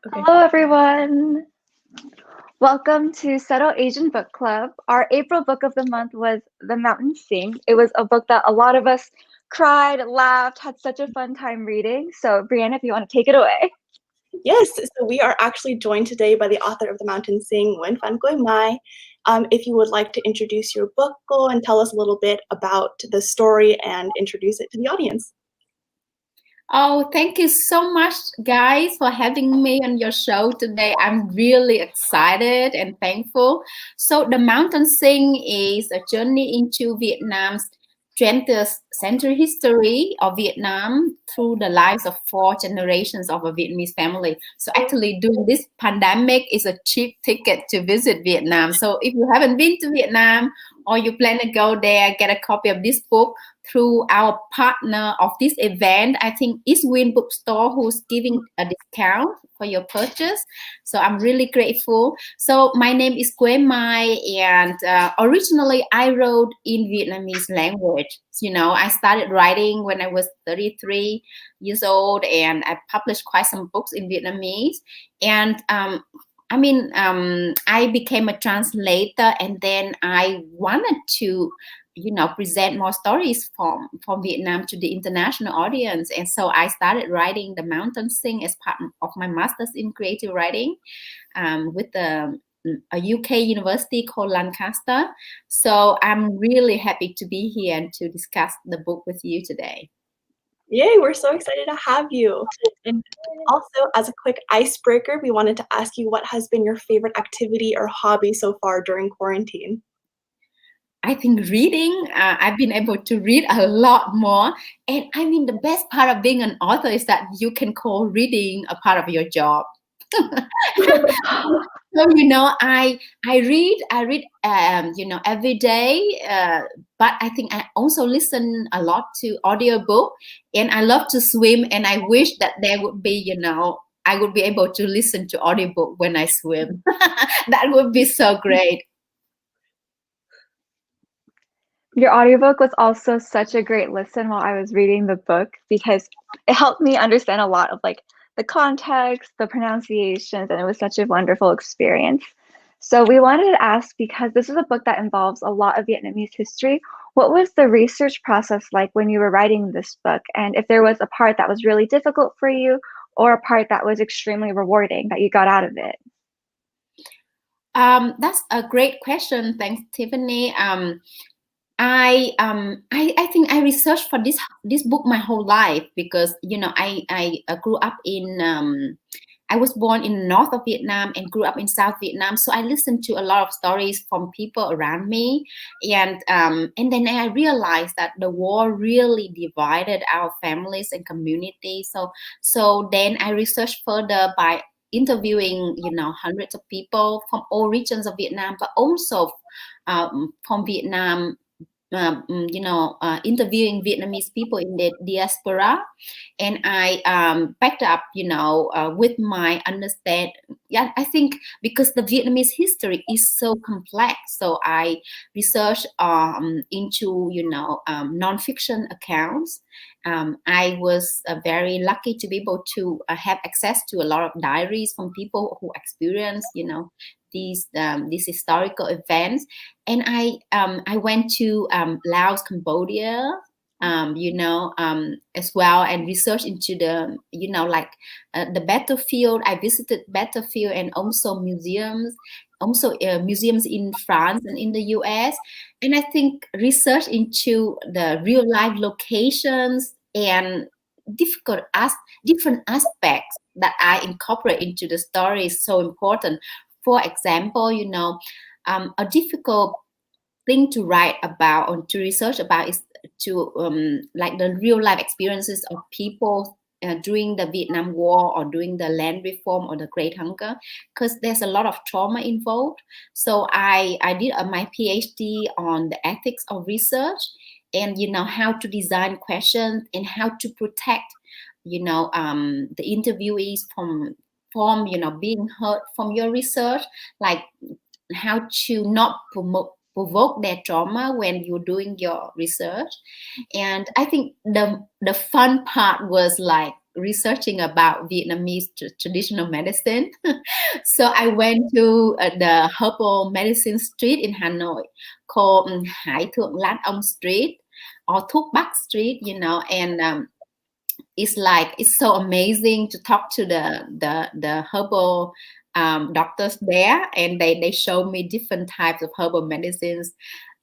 Okay. Hello, everyone. Welcome to Subtle Asian Book Club. Our April book of the month was The Mountain Sing. It was a book that a lot of us cried, laughed, had such a fun time reading. So, Brianna, if you want to take it away. Yes, so we are actually joined today by the author of The Mountain Sing, Nguyễn Phan Quế Mai. If you would like to introduce your book, go and tell us a little bit about the story and introduce it to the audience. Oh, thank you so much, guys, for having me on your show today. I'm really excited and thankful. So, The Mountain Sing is a journey into Vietnam's 20th century history of Vietnam through the lives of 4 generations of a Vietnamese family. So, actually, during this pandemic, is a cheap ticket to visit Vietnam. So, if you haven't been to Vietnam or you plan to go there, get a copy of this book through our partner of this event. I think it's Win Bookstore who's giving a discount for your purchase. So I'm really grateful. So my name is Quế Mai, and originally I wrote in Vietnamese language. I started writing when I was 33 years old, and I published quite some books in Vietnamese. And I became a translator, and then I wanted to present more stories from Vietnam to the international audience. And so I started writing The Mountain Sing as part of my master's in creative writing with a UK university called Lancaster. So I'm really happy to be here and to discuss the book with you today. Yay, we're so excited to have you. And also, as a quick icebreaker, we wanted to ask you, what has been your favorite activity or hobby so far during quarantine? I think reading, I've been able to read a lot more. And I mean, the best part of being an author is that you can call reading a part of your job. So, I read, every day. But I think I also listen a lot to audiobook, and I love to swim. And I wish that there would be, I would be able to listen to audiobook when I swim. That would be so great. Your audiobook was also such a great listen while I was reading the book because it helped me understand a lot of the context, the pronunciations, and it was such a wonderful experience. So we wanted to ask, because this is a book that involves a lot of Vietnamese history, what was the research process like when you were writing this book? And if there was a part that was really difficult for you or a part that was extremely rewarding that you got out of it? That's a great question. Thanks, Tiffany. I think I researched for this book my whole life because I grew up in I was born in the north of Vietnam and grew up in South Vietnam, so I listened to a lot of stories from people around me, and then I realized that the war really divided our families and communities. So then I researched further by interviewing hundreds of people from all regions of Vietnam, but also from Vietnam, interviewing Vietnamese people in the diaspora, and I backed up, with my understand. Yeah, I think because the Vietnamese history is so complex, so I researched into nonfiction accounts. I was very lucky to be able to have access to a lot of diaries from people who experienced, these historical events. And I went to Laos, Cambodia, as well, and researched into the the battlefield. I visited battlefield and also museums, museums in France and in the US. And I think research into the real life locations and different aspects that I incorporate into the story is so important. For example, a difficult thing to write about or to research about is to like the real life experiences of people during the Vietnam War or during the land reform or the Great Hunger, because there's a lot of trauma involved. So I did my PhD on the ethics of research and how to design questions and how to protect the interviewees from being hurt from your research, like how to not provoke their trauma when you're doing your research. And I think the fun part was like researching about Vietnamese traditional medicine. So I went to the herbal medicine street in Hanoi called Hải Thượng Lát Ông Street or Thuốc Bắc Street, you know, and it's like it's so amazing to talk to the herbal doctors there, and they show me different types of herbal medicines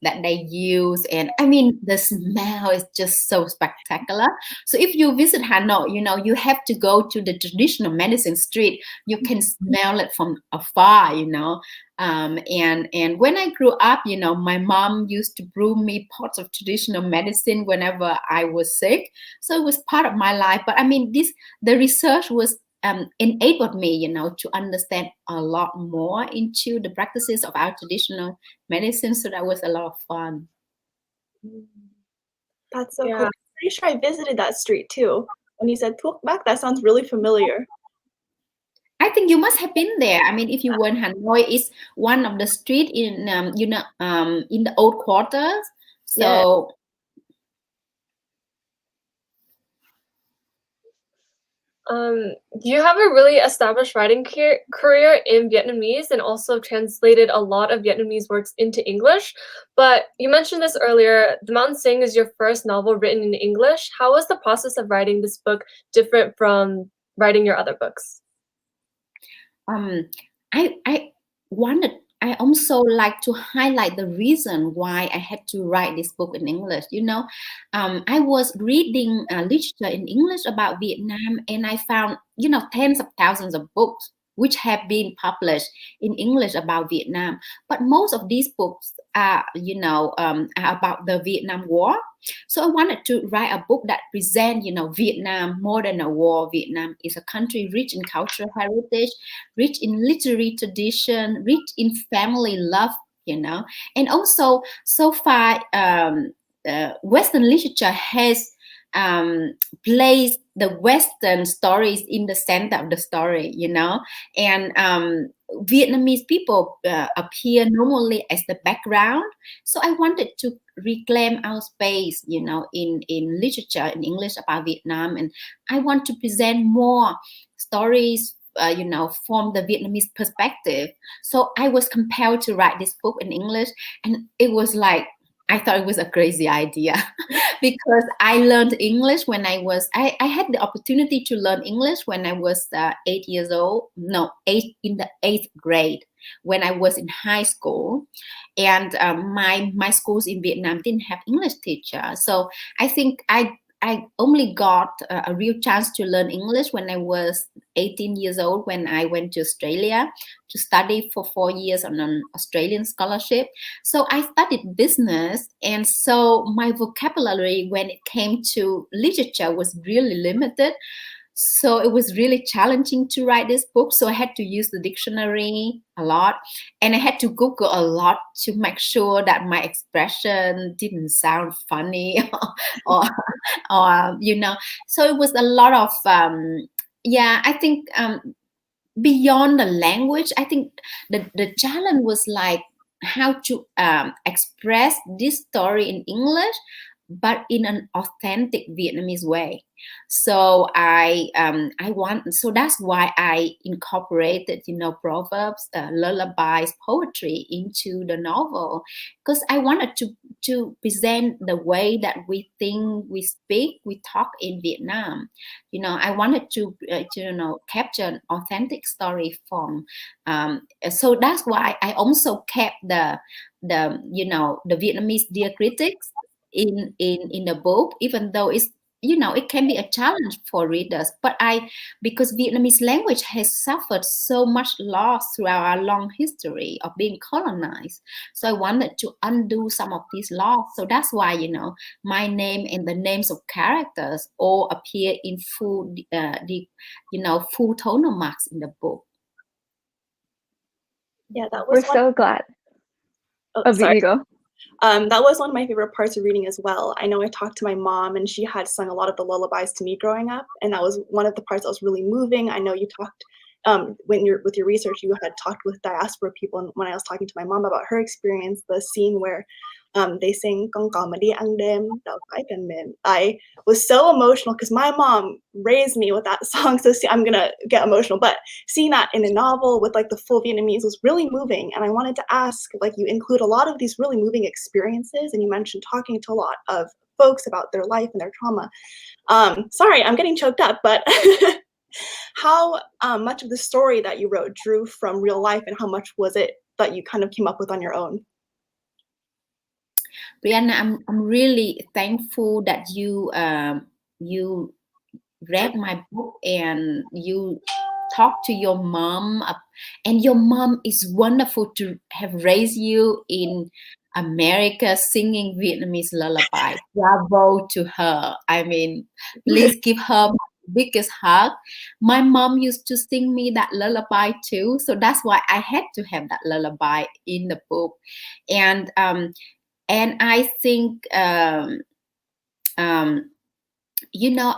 that they use, and I mean the smell is just so spectacular. So if you visit Hanoi, you know, you have to go to the traditional medicine street. You can smell it from afar, you know. And when I grew up, you know, my mom used to brew me pots of traditional medicine whenever I was sick, so it was part of my life. But I mean, the research was enabled me, you know, to understand a lot more into the practices of our traditional medicine. So that was a lot of fun. That's so cool. I'm pretty sure I visited that street too. When you said Thuốc Bắc, that sounds really familiar. I think you must have been there. I mean, if you were in Hanoi, it's one of the street in you know, in the old quarters. So you have a really established writing career in Vietnamese and also translated a lot of Vietnamese works into English. But you mentioned this earlier, The Mountain Sing is your first novel written in English. How was the process of writing this book different from writing your other books? I also like to highlight the reason why I had to write this book in English. You know, I was reading literature in English about Vietnam, and I found, you know, tens of thousands of books which have been published in English about Vietnam. But most of these books are, you know, are about the Vietnam War. So I wanted to write a book that presents, you know, Vietnam more than a war. Vietnam is a country rich in cultural heritage, rich in literary tradition, rich in family love, you know. And also, so far, Western literature has placed the Western stories in the center of the story, you know, and Vietnamese people appear normally as the background. So I wanted to reclaim our space, you know, in literature in English about Vietnam, and I want to present more stories, you know, from the Vietnamese perspective. So I was compelled to write this book in English, and it was like, I thought it was a crazy idea because I learned English when I had the opportunity to learn English when I was 8 years old. No, in the 8th grade, when I was in high school. And my schools in Vietnam didn't have English teacher. So I think I only got a real chance to learn English when I was 18 years old, when I went to Australia to study for 4 years on an Australian scholarship. So I studied business, and so my vocabulary when it came to literature was really limited. So it was really challenging to write this book. So I had to use the dictionary a lot, and I had to Google a lot to make sure that my expression didn't sound funny or you know. So it was a lot of I think beyond the language, I think the challenge was like how to express this story in English, but in an authentic Vietnamese way. So so that's why I incorporated, you know, proverbs, lullabies, poetry into the novel, because I wanted to present the way that we think, we speak, we talk in Vietnam. You know, I wanted to you know, capture an authentic story from. So that's why I also kept the you know, the Vietnamese dear critics in the book, even though it's, you know, it can be a challenge for readers. But because Vietnamese language has suffered so much loss throughout our long history of being colonized, so I wanted to undo some of these loss. So that's why, you know, my name and the names of characters all appear in full you know, full tonal marks in the book. Yeah, that was so glad. Oh, sorry. You go. That was one of my favorite parts of reading as well. I know I talked to my mom, and she had sung a lot of the lullabies to me growing up, and that was one of the parts that was really moving. I know you talked with your research, you had talked with diaspora people, and when I was talking to my mom about her experience, the scene where They sing Con cò mà đi ăn đêm, đậu cái cần mềm. I was so emotional because my mom raised me with that song. So see, I'm gonna get emotional, but seeing that in a novel with like the full Vietnamese was really moving. And I wanted to ask, like, you include a lot of these really moving experiences, and you mentioned talking to a lot of folks about their life and their trauma. Sorry, I'm getting choked up, but how much of the story that you wrote drew from real life, and how much was it that you kind of came up with on your own? Brianna, I'm really thankful that you read my book and you talked to your mom, and your mom is wonderful to have raised you in America singing Vietnamese lullaby. Bravo to her. I mean, please give her my biggest hug. My mom used to sing me that lullaby too, so that's why I had to have that lullaby in the book. And I think you know,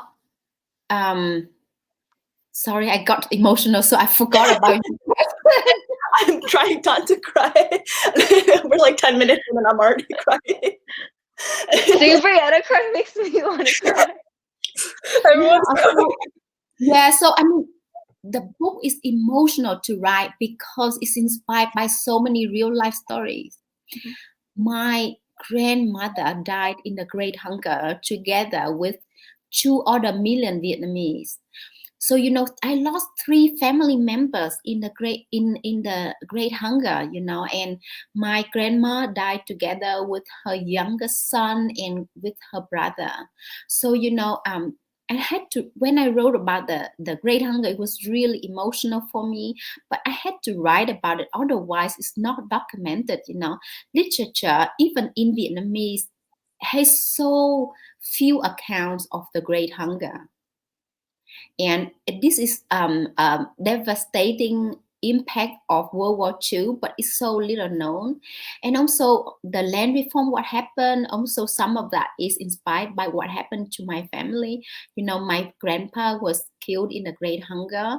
sorry, I got emotional, so I forgot about you. I'm trying not to cry. We're like 10 minutes and then I'm already crying. Seeing Brianna cry makes me want to cry. Everyone's crying. Yeah, so I mean, the book is emotional to write because it's inspired by so many real life stories. My grandmother died in the Great Hunger together with 2 other million Vietnamese. So I lost 3 family members in the Great Hunger, and my grandma died together with her youngest son and with her brother. So I had to, when I wrote about the Great Hunger, it was really emotional for me, but I had to write about it. Otherwise, it's not documented. Literature, even in Vietnamese, has so few accounts of the Great Hunger. And this is devastating impact of World War II, but it's so little known. And also the land reform, what happened, also some of that is inspired by what happened to my family. My grandpa was killed in the Great Hunger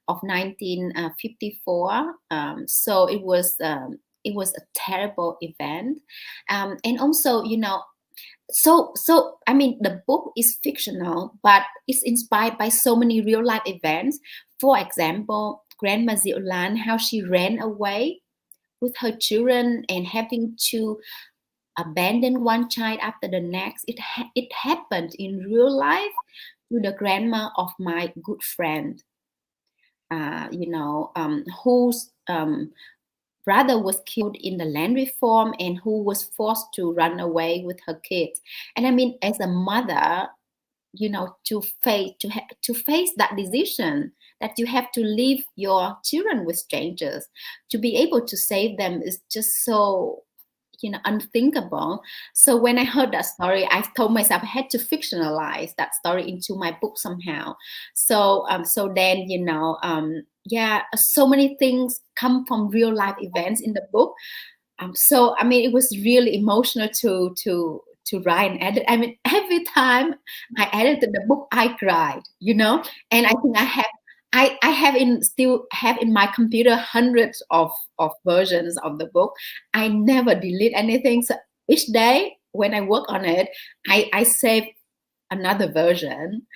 of 1954. So it was a terrible event. And also, so I mean, the book is fictional, but it's inspired by so many real life events. For example, Grandma Diệu Lan, how she ran away with her children and having to abandon one child after the next. It happened in real life to the grandma of my good friend, whose brother was killed in the land reform and who was forced to run away with her kids. And I mean, as a mother, to face that decision that you have to leave your children with strangers, to be able to save them is just so unthinkable. So when I heard that story, I told myself I had to fictionalize that story into my book somehow. So then so many things come from real life events in the book. So I mean, it was really emotional to write and edit. I mean, every time I edited the book, I cried, and I think I still have in my computer hundreds of versions of the book. I never delete anything. So each day when I work on it, I save another version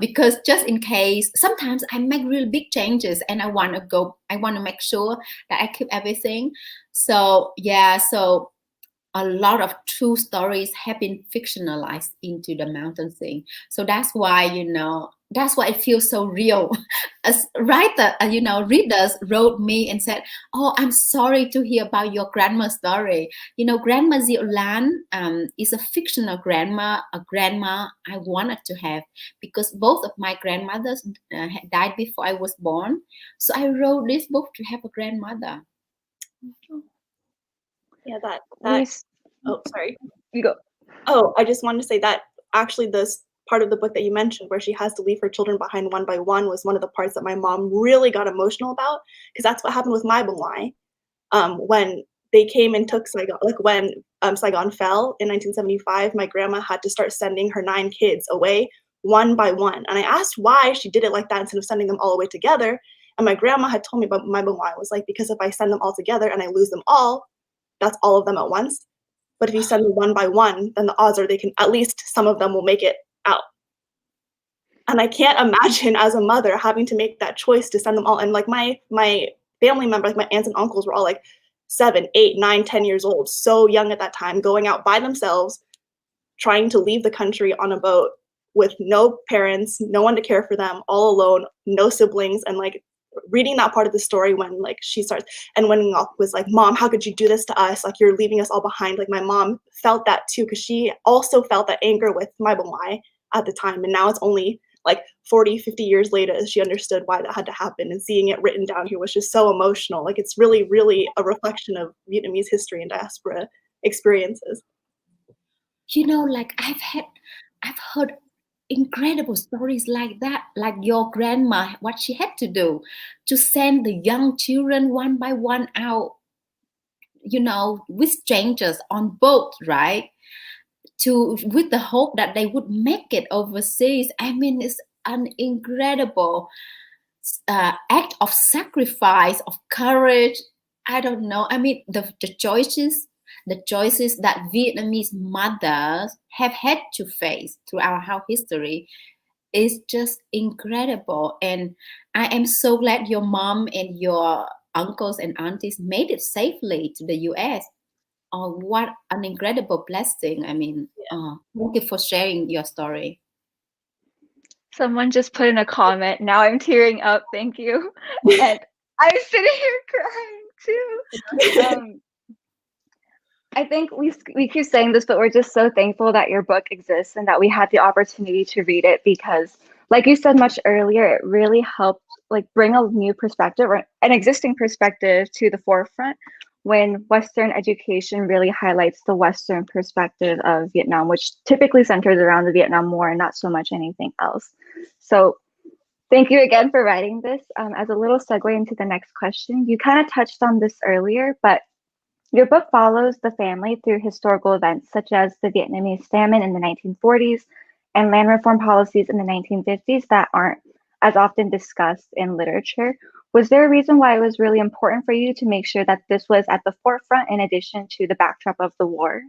because just in case, sometimes I make really big changes and I want to make sure that I keep everything. So so a lot of true stories have been fictionalized into the Mountain Sing. So that's why it feels so real. As writer, readers wrote me and said, "Oh, I'm sorry to hear about your grandma's story. Grandma Diệu Lan is a fictional grandma, a grandma I wanted to have because both of my grandmothers had died before I was born. So I wrote this book to have a grandmother." Yeah, that oh, sorry. You go. Oh, I just wanted to say that actually this part of the book that you mentioned where she has to leave her children behind one by one was one of the parts that my mom really got emotional about, because that's what happened with my Bangwai. When they came and took Saigon, like when Saigon fell in 1975, my grandma had to start sending her 9 kids away one by one. And I asked why she did it like that instead of sending them all away together. And my grandma had told me about my Bangwai was like, because if I send them all together and I lose them all, that's all of them at once. But if you send them one by one, then the odds are at least some of them will make it out. And I can't imagine as a mother having to make that choice to send them all. And like my family members, like my aunts and uncles were all like 7, 8, 9, 10 years old, so young at that time, going out by themselves, trying to leave the country on a boat with no parents, no one to care for them, all alone, no siblings. And like reading that part of the story when like she starts and when Ngọc was like, Mom, how could you do this to us? Like you're leaving us all behind. Like my mom felt that too, because she also felt that anger with my Mai at the time. And now it's only like 40, 50 years later, she understood why that had to happen. And seeing it written down here was just so emotional. Like it's really, really a reflection of Vietnamese history and diaspora experiences. You know, like I've heard incredible stories like that, like your grandma, what she had to do to send the young children one by one out, you know, with strangers on boat, right? With the hope that they would make it overseas. I mean, it's an incredible act of sacrifice, of courage. I don't know. I mean, the choices that Vietnamese mothers have had to face throughout our history is just incredible. And I am so glad your mom and your uncles and aunties made it safely to the US. Oh, what an incredible blessing. I mean, thank you for sharing your story. Someone just put in a comment. Now I'm tearing up. Thank you. And I'm sitting here crying too. I think we keep saying this, but we're just so thankful that your book exists and that we had the opportunity to read it, because like you said much earlier, it really helped like bring a new perspective or an existing perspective to the forefront when Western education really highlights the Western perspective of Vietnam, which typically centers around the Vietnam War and not so much anything else. So thank you again for writing this. As a little segue into the next question, you kind of touched on this earlier, but your book follows the family through historical events such as the Vietnamese famine in the 1940s and land reform policies in the 1950s that aren't as often discussed in literature. Was there a reason why it was really important for you to make sure that this was at the forefront in addition to the backdrop of the war?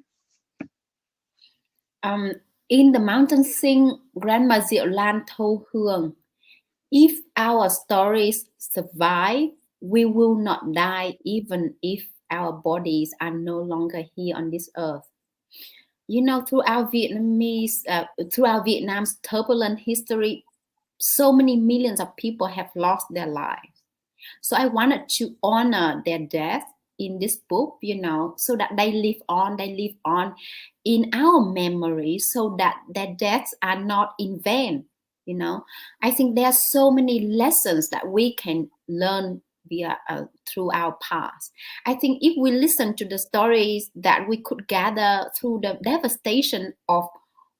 In the Mountain Sing, Grandma Diệu Lan told Hương, if our stories survive, we will not die even if our bodies are no longer here on this earth. You know, throughout Vietnam's turbulent history, so many millions of people have lost their lives. So I wanted to honor their death in this book, you know, so that they live on in our memory, so that their deaths are not in vain. You know, I think there are so many lessons that we can learn through our past. I think if we listen to the stories that we could gather through the devastation of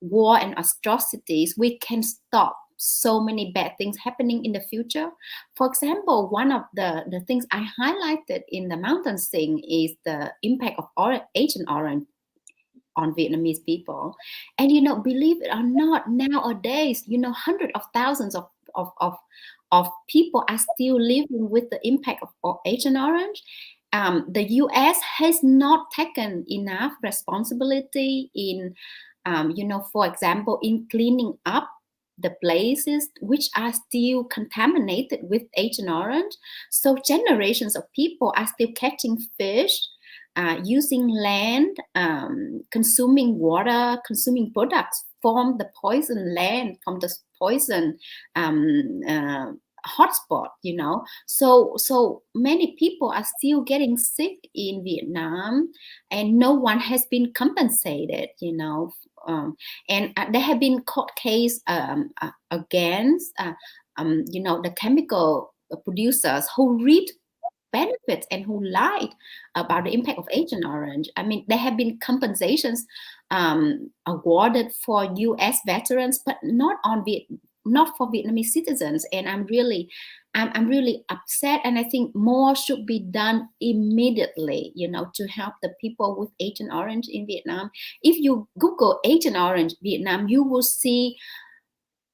war and atrocities, we can stop so many bad things happening in the future. For example, one of the things I highlighted in the Mountain Sing is the impact of Agent Orange on Vietnamese people. And, you know, believe it or not, nowadays, you know, hundreds of thousands of people are still living with the impact of Agent Orange. The US has not taken enough responsibility in, you know, for example, in cleaning up the places which are still contaminated with Agent Orange. So generations of people are still catching fish, using land, consuming water, consuming products from the poison land, from the poison hotspot, you know. So many people are still getting sick in Vietnam, and no one has been compensated, you know. And there have been court cases against, you know, the chemical producers who reaped benefits and who lied about the impact of Agent Orange. I mean, there have been compensations awarded for U.S. veterans, but not for Vietnamese citizens. And I'm really upset. And I think more should be done immediately, you know, to help the people with Agent Orange in Vietnam. If you Google Agent Orange Vietnam, you will see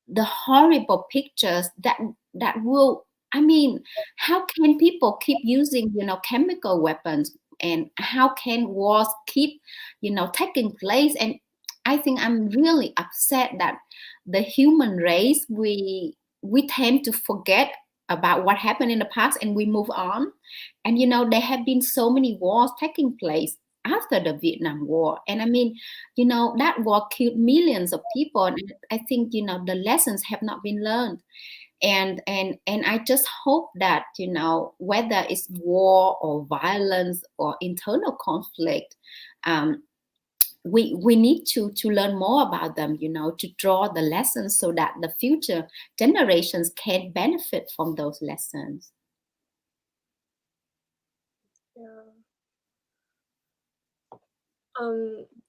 the horrible pictures that will. I mean, how can people keep using, you know, chemical weapons and how can wars keep, taking place. And I think I'm really upset that the human race, we tend to forget about what happened in the past and we move on. And there have been so many wars taking place after the Vietnam War, and I mean, that war killed millions of people, and I think the lessons have not been learned. And I just hope that whether it's war or violence or internal conflict, we need to learn more about them, to draw the lessons so that the future generations can benefit from those lessons. Yeah.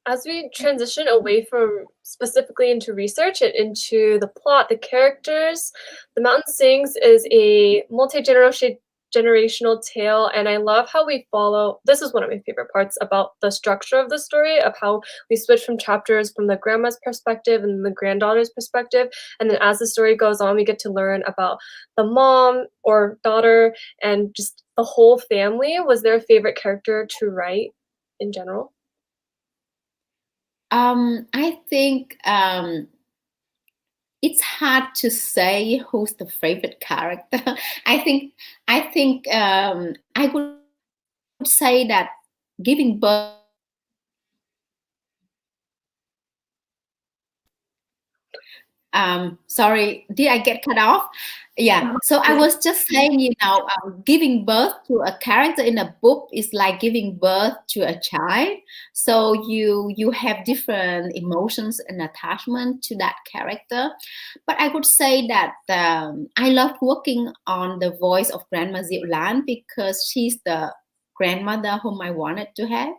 As we transition away from specifically into research and into the plot, the characters, The Mountain Sings is a multi-generational tale, and I love how we follow. This is one of my favorite parts about the structure of the story, of how we switch from chapters from the grandma's perspective and the granddaughter's perspective, and then as the story goes on, we get to learn about the mom or daughter and just the whole family. Was there a favorite character to write in general? I think it's hard to say who's the favorite character. I think I would say that giving birth. Sorry, did I get cut off? Yeah. So I was just saying, giving birth to a character in a book is like giving birth to a child. So you have different emotions and attachment to that character. But I would say that I loved working on the voice of Grandma Diệu Lan because she's the grandmother whom I wanted to have.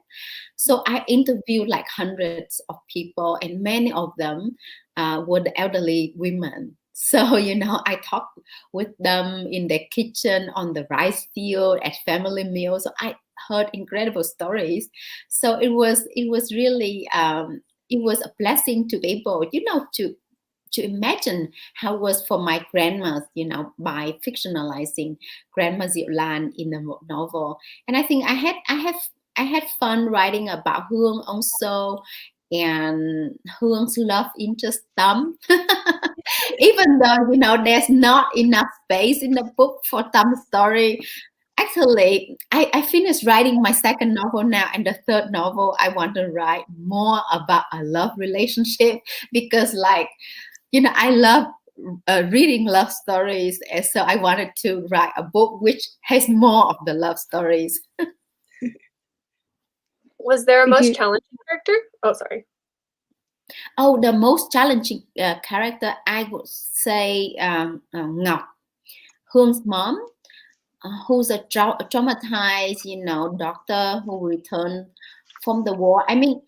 So I interviewed like hundreds of people, and many of them were the elderly women. So, I talked with them in their kitchen, on the rice field, at family meals. So I heard incredible stories. So it was really, it was a blessing to be able, to imagine how it was for my grandmas, by fictionalizing Grandma Diệu Lan in the novel. And I think I had fun writing about Hương also, and Hương love interest Tâm. Even though there's not enough space in the book for Tam's story. Actually, I finished writing my second novel now, and the third novel I want to write more about a love relationship because, I love reading love stories, and so I wanted to write a book which has more of the love stories. Was there a most challenging character? Oh, sorry. Oh, the most challenging character, I would say Ngọc, Hương mom, who's a traumatized, doctor who returned from the war. I mean,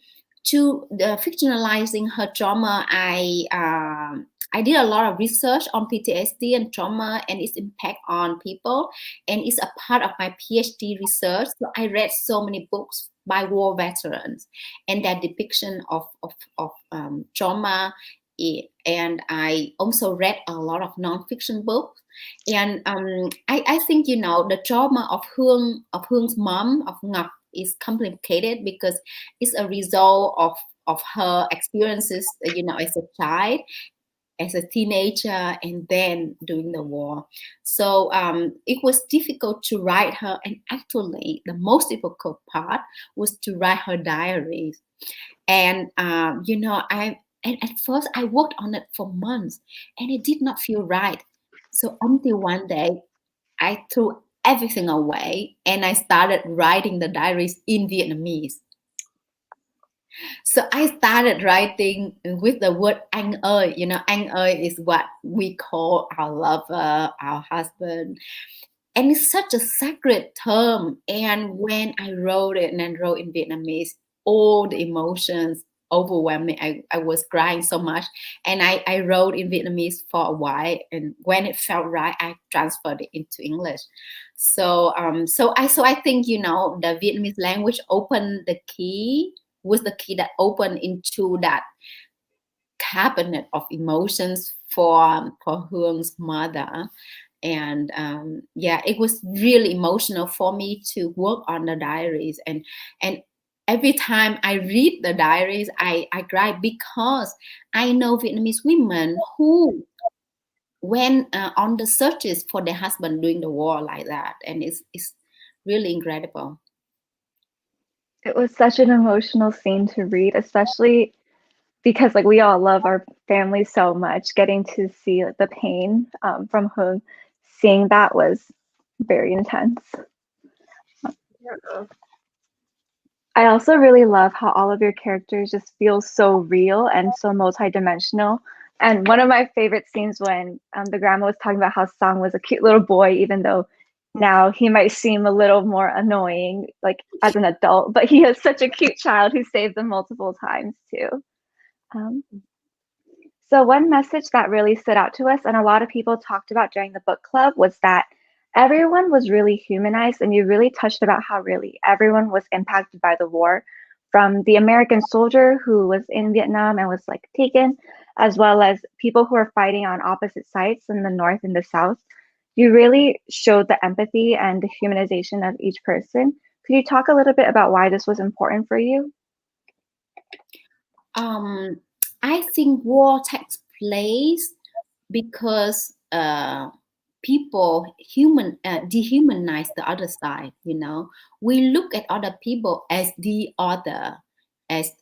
to fictionalizing her trauma, I did a lot of research on PTSD and trauma and its impact on people, and it's a part of my PhD research. So I read so many books by war veterans and their depiction of trauma, and I also read a lot of nonfiction books. And I think the trauma of Hương mom, of Ngọc, is complicated because it's a result of her experiences, as a child, as a teenager, and then during the war. So it was difficult to write her, and actually the most difficult part was to write her diaries. And and at first I worked on it for months, and it did not feel right. So until one day I threw everything away and I started writing the diaries in Vietnamese. So I started writing with the word anh ơi. Anh ơi is what we call our lover, our husband. And it's such a sacred term. And when I wrote it and I wrote in Vietnamese, all the emotions overwhelmed me. I was crying so much. And I wrote in Vietnamese for a while. And when it felt right, I transferred it into English. So I think, the Vietnamese language opened the key, was the key that opened into that cabinet of emotions for Hương mother. And yeah, it was really emotional for me to work on the diaries. And every time I read the diaries, I cry, because I know Vietnamese women who went on the searches for their husband during the war like that. And it's really incredible. It was such an emotional scene to read, especially because like we all love our family so much. Getting to see the pain from home, seeing that was very intense. Yeah. I also really love how all of your characters just feel so real and so multidimensional. And one of my favorite scenes when the grandma was talking about how Sang was a cute little boy, even though now he might seem a little more annoying, like as an adult, but he is such a cute child who saved them multiple times too. Um, so one message that really stood out to us, and a lot of people talked about during the book club, was that everyone was really humanized, and you really touched about how really everyone was impacted by the war, from the American soldier who was in Vietnam and was like taken, as well as people who are fighting on opposite sides in the North and the South. You really showed the empathy and the humanization of each person. Could you talk a little bit about why this was important for you? I think war takes place because people dehumanize the other side. We look at other people as the other, as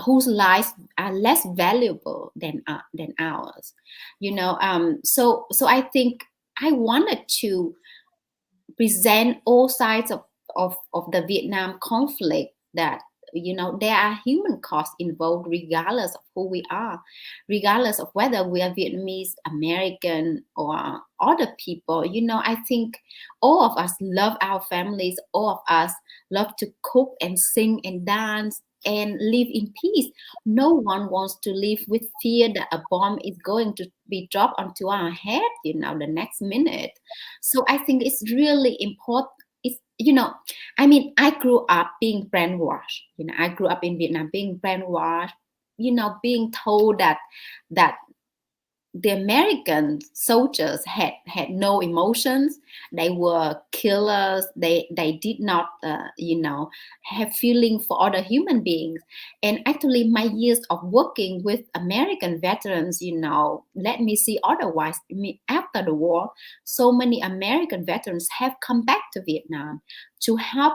whose lives are less valuable than ours. So I think I wanted to present all sides of the Vietnam conflict, that there are human costs involved regardless of who we are, regardless of whether we are Vietnamese, American, or other people. I think all of us love our families, all of us love to cook and sing and dance and live in peace. No one wants to live with fear that a bomb is going to be dropped onto our head the next minute. So I think it's really important. I grew up being brainwashed. I grew up in Vietnam being brainwashed, being told that the American soldiers had no emotions. They were killers. They did not, have feeling for other human beings. And actually, my years of working with American veterans, let me see otherwise. I mean, after the war, so many American veterans have come back to Vietnam to help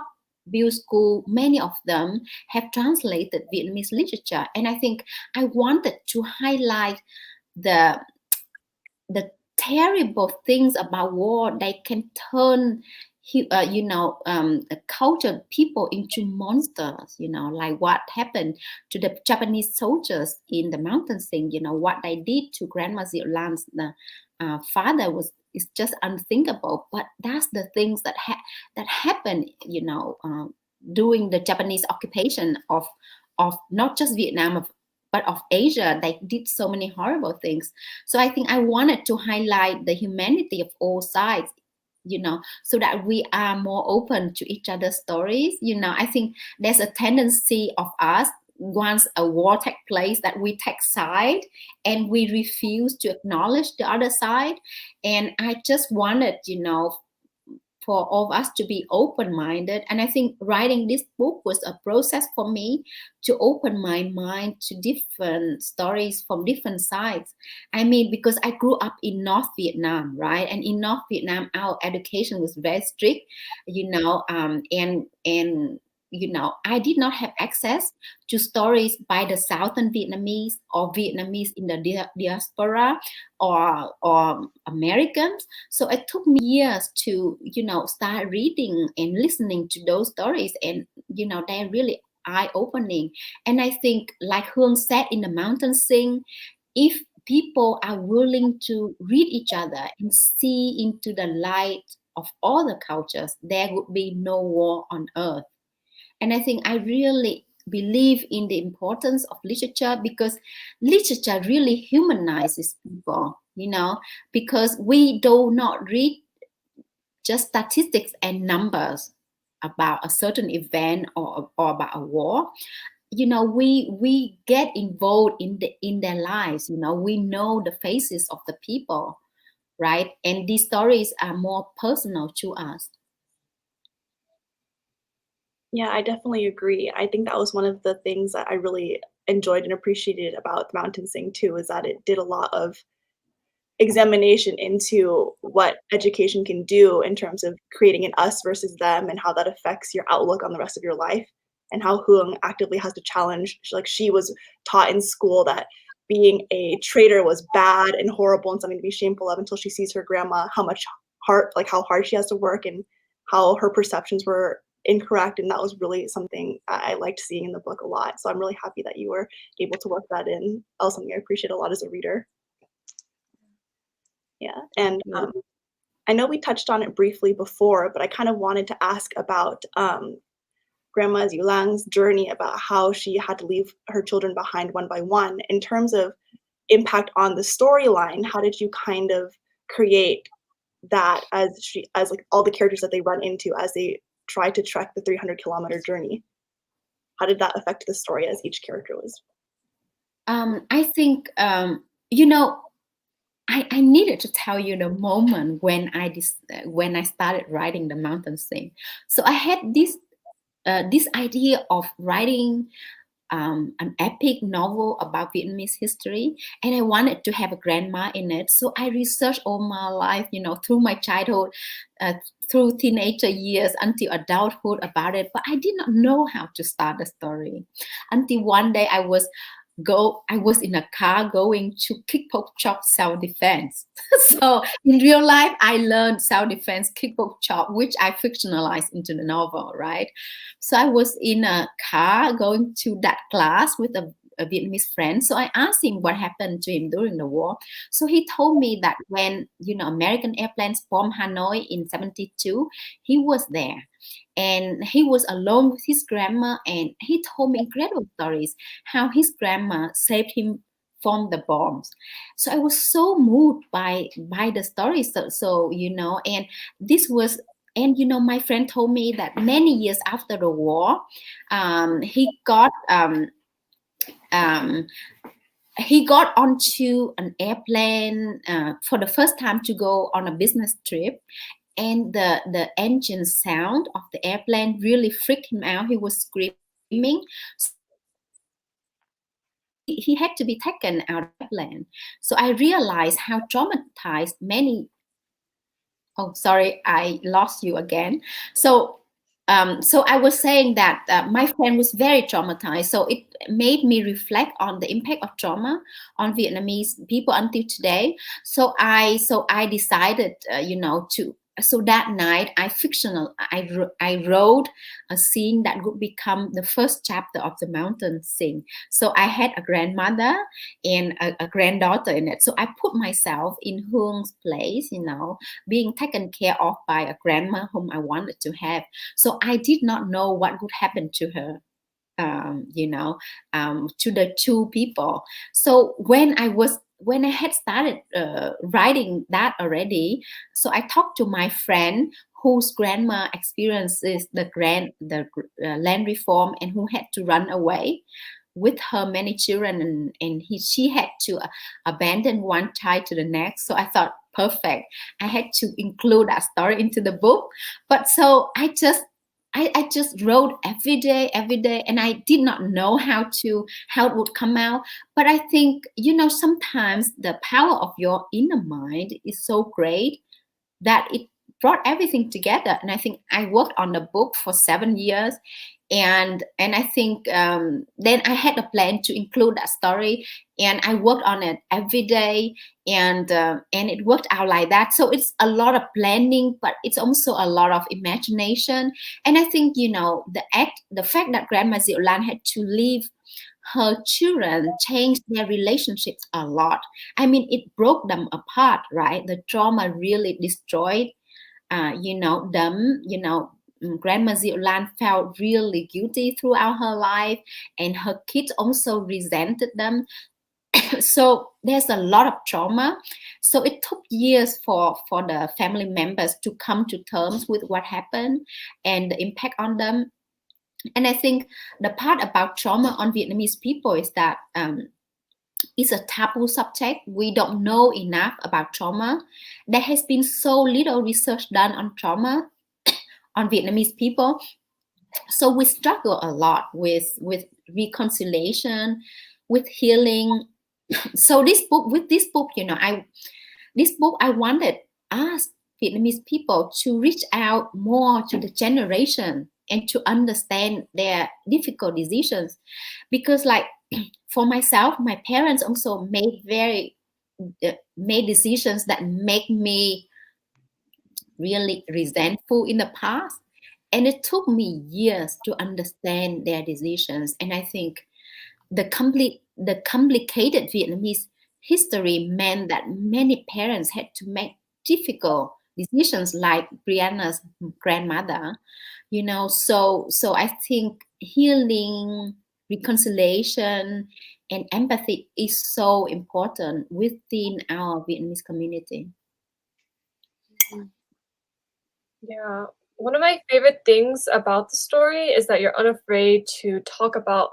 build school. Many of them have translated Vietnamese literature, and I think I wanted to highlight the terrible things about war. They can turn cultured people into monsters, like what happened to the Japanese soldiers in the mountain scene. What they did to Grandma Diệu Lam's father is just unthinkable. But that's the things that happened during the Japanese occupation of not just Vietnam, but of Asia. They did so many horrible things. So I think I wanted to highlight the humanity of all sides, so that we are more open to each other's stories. I think there's a tendency of us, once a war takes place, that we take side and we refuse to acknowledge the other side. And I just wanted, for all of us to be open-minded. And I think writing this book was a process for me to open my mind to different stories from different sides. I mean, because I grew up in North Vietnam, right? And in North Vietnam, our education was very strict, and I did not have access to stories by the Southern Vietnamese or Vietnamese in the diaspora or Americans. So it took me years to, start reading and listening to those stories. And, they're really eye-opening. And I think, like Hương said in the Mountain Sing, if people are willing to read each other and see into the light of all the cultures, there would be no war on earth. And I think I really believe in the importance of literature, because literature really humanizes people, because we do not read just statistics and numbers about a certain event or about a war. We get involved in their lives. We know the faces of the people. right? And these stories are more personal to us. Yeah, I definitely agree. I think that was one of the things that I really enjoyed and appreciated about The Mountain Sing too, is that it did a lot of examination into what education can do in terms of creating an us versus them and how that affects your outlook on the rest of your life, and how Hoong actively has to challenge, like, she was taught in school that being a traitor was bad and horrible and something to be shameful of, until she sees her grandma, how much how hard she has to work and how her perceptions were incorrect, and that was really something I liked seeing in the book a lot. So I'm really happy that you were able to work that in. That was something I appreciate a lot as a reader. Yeah, and, I know we touched on it briefly before, but I kind of wanted to ask about, Grandma Yulang's journey, about how she had to leave her children behind one by one. In terms of impact on the storyline, how did you kind of create that as, like, all the characters that they run into as they try to trek the 300-kilometer journey? How did that affect the story as each character was? I think, you know, I needed to tell you the moment when I started writing The Mountain Sing. So I had this idea of writing an epic novel about Vietnamese history, and I wanted to have a grandma in it. So I researched all my life, through my childhood, through teenager years until adulthood about it, but I did not know how to start the story until one day I was in a car going to kickbox chop self-defense. So in real life, I learned self-defense kickbox chop, which I fictionalized into the novel, right? So I was in a car going to that class with a Vietnamese friend. So I asked him what happened to him during the war. So he told me that when, American airplanes bombed Hanoi in 72, he was there. And he was alone with his grandma, and he told me incredible stories how his grandma saved him from the bombs. So I was so moved by the story. So and this was, and my friend told me that many years after the war, he got onto an airplane for the first time to go on a business trip, and the engine sound of the airplane really freaked him out. He was screaming. He had to be taken out of the airplane. So I realized how traumatized many. Oh, sorry, I lost you again. So I was saying that my friend was very traumatized. So it made me reflect on the impact of trauma on Vietnamese people until today. So I decided, to. So that night, I wrote a scene that would become the first chapter of The Mountain Sing. So I had a grandmother and a granddaughter in it. So I put myself in Hoong's place, being taken care of by a grandma whom I wanted to have. So I did not know what would happen to her, to the two people. So when I had started writing that already, so I talked to my friend whose grandma experiences the land reform and who had to run away with her many children, and she had to abandon one child to the next. So I thought, perfect, I had to include that story into the book. But so I just wrote every day, and I did not know how it would come out. But I think, sometimes the power of your inner mind is so great that it brought everything together. And I think I worked on the book for 7 years, and I think then I had a plan to include that story, and I worked on it every day, and it worked out like that. So it's a lot of planning, but it's also a lot of imagination. And I think, the fact that Grandma Diệu Lan had to leave her children changed their relationships a lot. I mean, it broke them apart, right? The trauma really destroyed them. Grandma Diệu Lan felt really guilty throughout her life, and her kids also resented them. So there's a lot of trauma. So it took years for the family members to come to terms with what happened and the impact on them. And I think the part about trauma on Vietnamese people is that it's a taboo subject. We don't know enough about trauma. There has been so little research done on trauma on Vietnamese people. So we struggle a lot with reconciliation, with healing. So this book, I wanted us Vietnamese people to reach out more to the generation and to understand their difficult decisions, because like for myself, my parents also made decisions that make me really resentful in the past, and it took me years to understand their decisions. And I think the complicated Vietnamese history meant that many parents had to make difficult decisions, like Brianna's grandmother. So I think healing, reconciliation, and empathy is so important within our Vietnamese community. Yeah. One of my favorite things about the story is that you're unafraid to talk about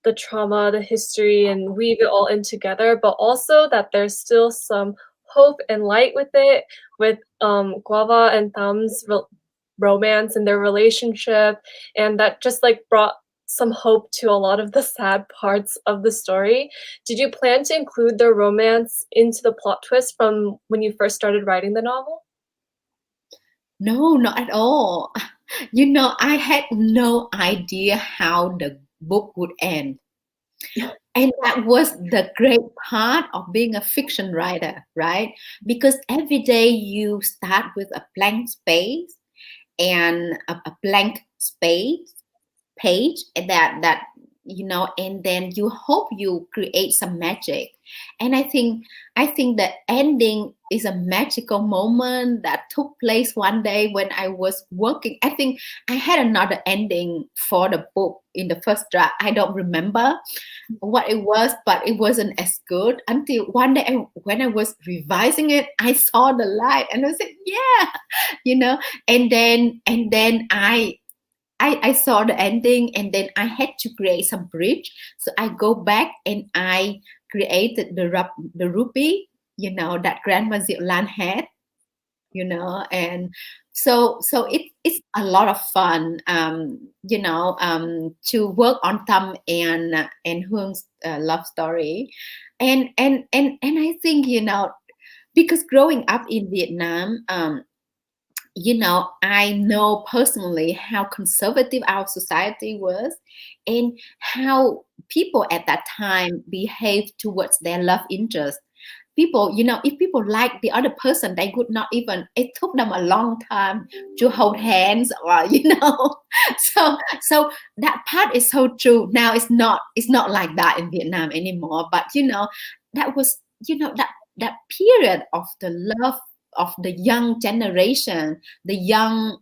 the trauma, the history, and weave it all in together, but also that there's still some hope and light with it, with Guava and Tham's romance and their relationship, and that just like brought some hope to a lot of the sad parts of the story. Did you plan to include their romance into the plot twist from when you first started writing the novel? No, not at all. I had no idea how the book would end. And that was the great part of being a fiction writer, right? Because every day you start with a blank space and a blank space page, and that and then you hope you create some magic. And I think the ending is a magical moment that took place one day when I was working. I think I had another ending for the book in the first draft. I don't remember what it was, but it wasn't as good until one day when I was revising it, I saw the light and I said, yeah, and then I saw the ending, and then I had to create some bridge. So I go back and I created the rupee, that Grandma Diệu Lan had, and so it's a lot of fun, to work on Tâm and Hương love story, and I think because growing up in Vietnam, I know personally how conservative our society was and how people at that time behaved towards their love interest. People, if people like the other person, they would not even, it took them a long time to hold hands or, so that part is so true. Now it's not like that in Vietnam anymore. But, that was, that period of the love of the young generation, the young,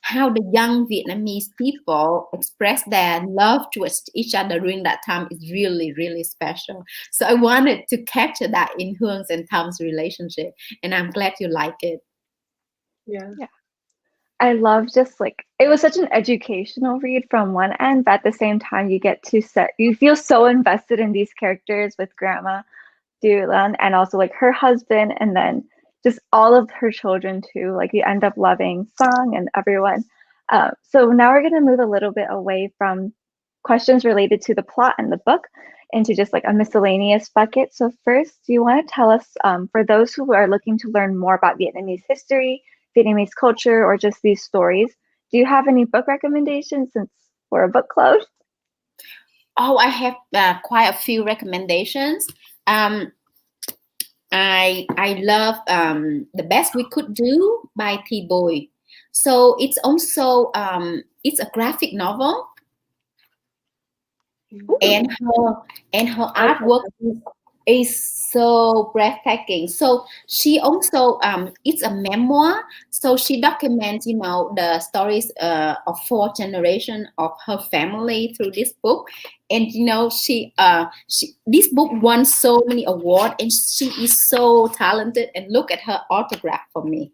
how the young Vietnamese people express their love towards each other during that time is really, really special. So I wanted to capture that in Hương and Tham's relationship, and I'm glad you like it. Yeah. I love just like, it was such an educational read from one end, but at the same time you feel so invested in these characters with Grandma Diệu Lan and also like her husband, and then just all of her children too. Like you end up loving Song and everyone. So now we're going to move a little bit away from questions related to the plot and the book into just like a miscellaneous bucket. So first, do you want to tell us, for those who are looking to learn more about Vietnamese history, Vietnamese culture, or just these stories, do you have any book recommendations since we're a book club? Oh, I have quite a few recommendations. I love The Best We Could Do by Thi Boi. So it's also it's a graphic novel, and her artwork is so breathtaking. So she also it's a memoir. So she documents, the stories of 4 generations of her family through this book. And she this book won so many awards, and she is so talented. And look at her autograph for me.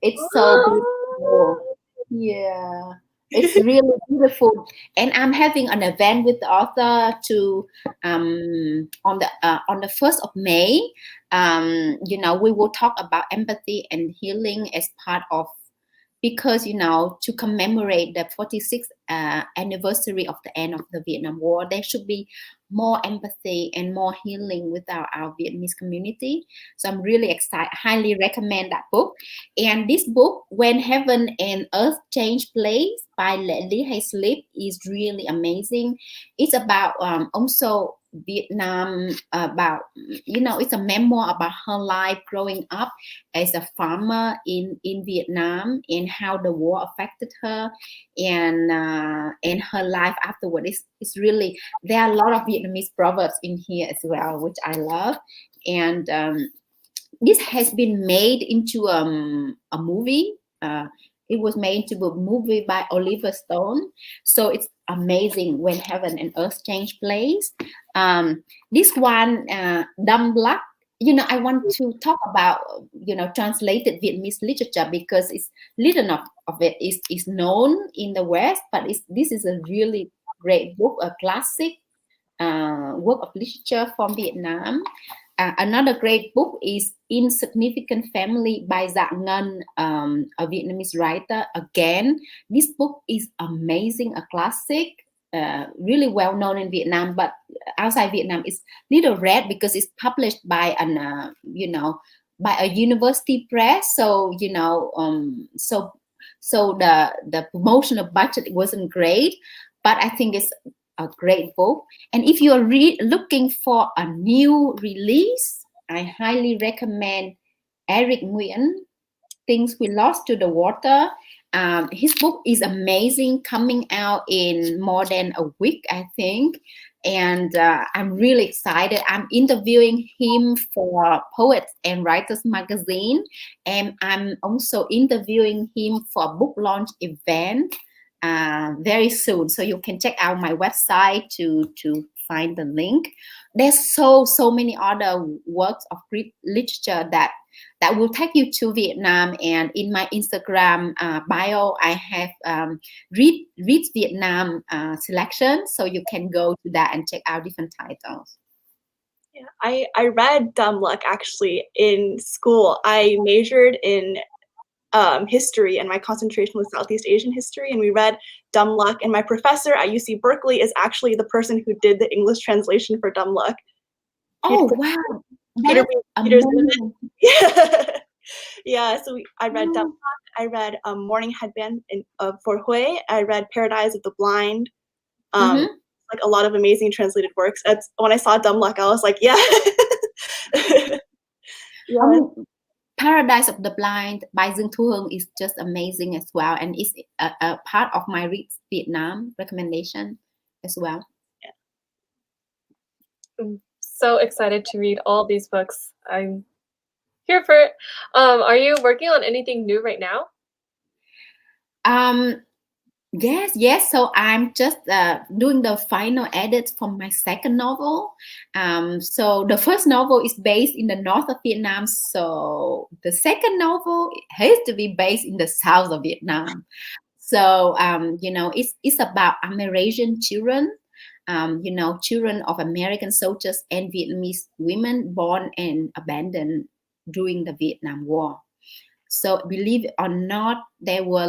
It's so beautiful. Yeah. It's really beautiful, and I'm having an event with the author to on the 1st of May. We will talk about empathy and healing as part of, because to commemorate the 46th anniversary of the end of the Vietnam War, there should be more empathy and more healing with our Vietnamese community. So I'm really excited, highly recommend that book. And this book, When Heaven and Earth Change Place by Lee Hayslip, is really amazing. It's about also Vietnam, about it's a memoir about her life growing up as a farmer in Vietnam, and how the war affected her, and her life afterward. It's really, there are a lot of Vietnamese proverbs in here as well, which I love. And this has been made into a movie. It was made into a movie by Oliver Stone. So it's amazing, When Heaven and Earth Change Place. This one, Dumb Luck, I want to talk about, translated Vietnamese literature, because it's little enough of it is known in the West, but this is a really great book, a classic work of literature from Vietnam. Another great book is Insignificant Family by Dạ Ngân, a Vietnamese writer. Again, this book is amazing, a classic, really well known in Vietnam, but outside Vietnam it's little read because it's published by by a university press. So so the promotional budget wasn't great, but I think it's a great book. And if you're looking for a new release, I highly recommend Eric Nguyen, Things We Lost to the Water. His book is amazing, coming out in more than a week, I think. And I'm really excited. I'm interviewing him for Poets and Writers magazine. And I'm also interviewing him for a book launch event very soon. So you can check out my website to find the link. There's so many other works of Greek literature that will take you to Vietnam. And in my Instagram bio, I have read Vietnam selection, so you can go to that and check out different titles. Yeah, I read Dumb Luck actually in school. I majored in history, and my concentration was Southeast Asian history, and we read Dumb Luck, and my professor at UC Berkeley is actually the person who did the English translation for Dumb Luck. Oh, wow. Peter Peters. Yeah. Yeah, so I read Dumb Luck, I read Morning Headband for Hui, I read Paradise of the Blind, like a lot of amazing translated works. When I saw Dumb Luck, I was like, yeah. Yeah. Paradise of the Blind by Dương Thu Hương is just amazing as well, and it's a part of my Read Vietnam recommendation as well. Yeah. I'm so excited to read all these books. I'm here for it. Are you working on anything new right now? Yes. So I'm just doing the final edits from my second novel. So the first novel is based in the north of Vietnam. So the second novel has to be based in the south of Vietnam. So it's about Amerasian children. Children of American soldiers and Vietnamese women born and abandoned during the Vietnam War. So believe it or not, there were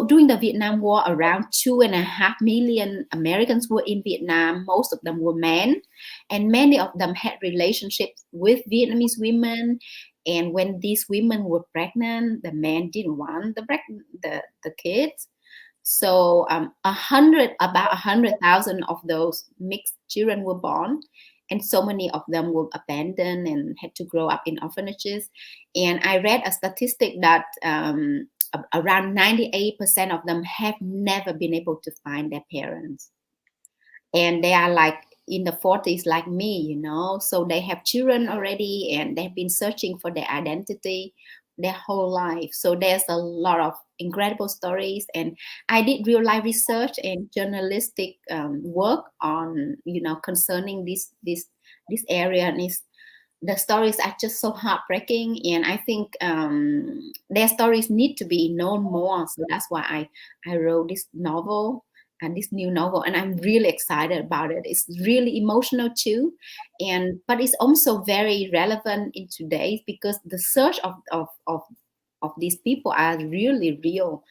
during the Vietnam War, around 2.5 million Americans were in Vietnam. Most of them were men, and many of them had relationships with Vietnamese women. And when these women were pregnant, the men didn't want the kids. So about 100,000 of those mixed children were born, and so many of them were abandoned and had to grow up in orphanages. And I read a statistic that around 98% of them have never been able to find their parents, and they are in the 40s like me, so they have children already, and they've been searching for their identity their whole life. So there's a lot of incredible stories, and I did real life research and journalistic work on concerning this area, and the stories are just so heartbreaking. And I think their stories need to be known more. So that's why I wrote this novel and this new novel, and I'm really excited about it. It's really emotional too, but it's also very relevant in today's, because the search of these people are really real,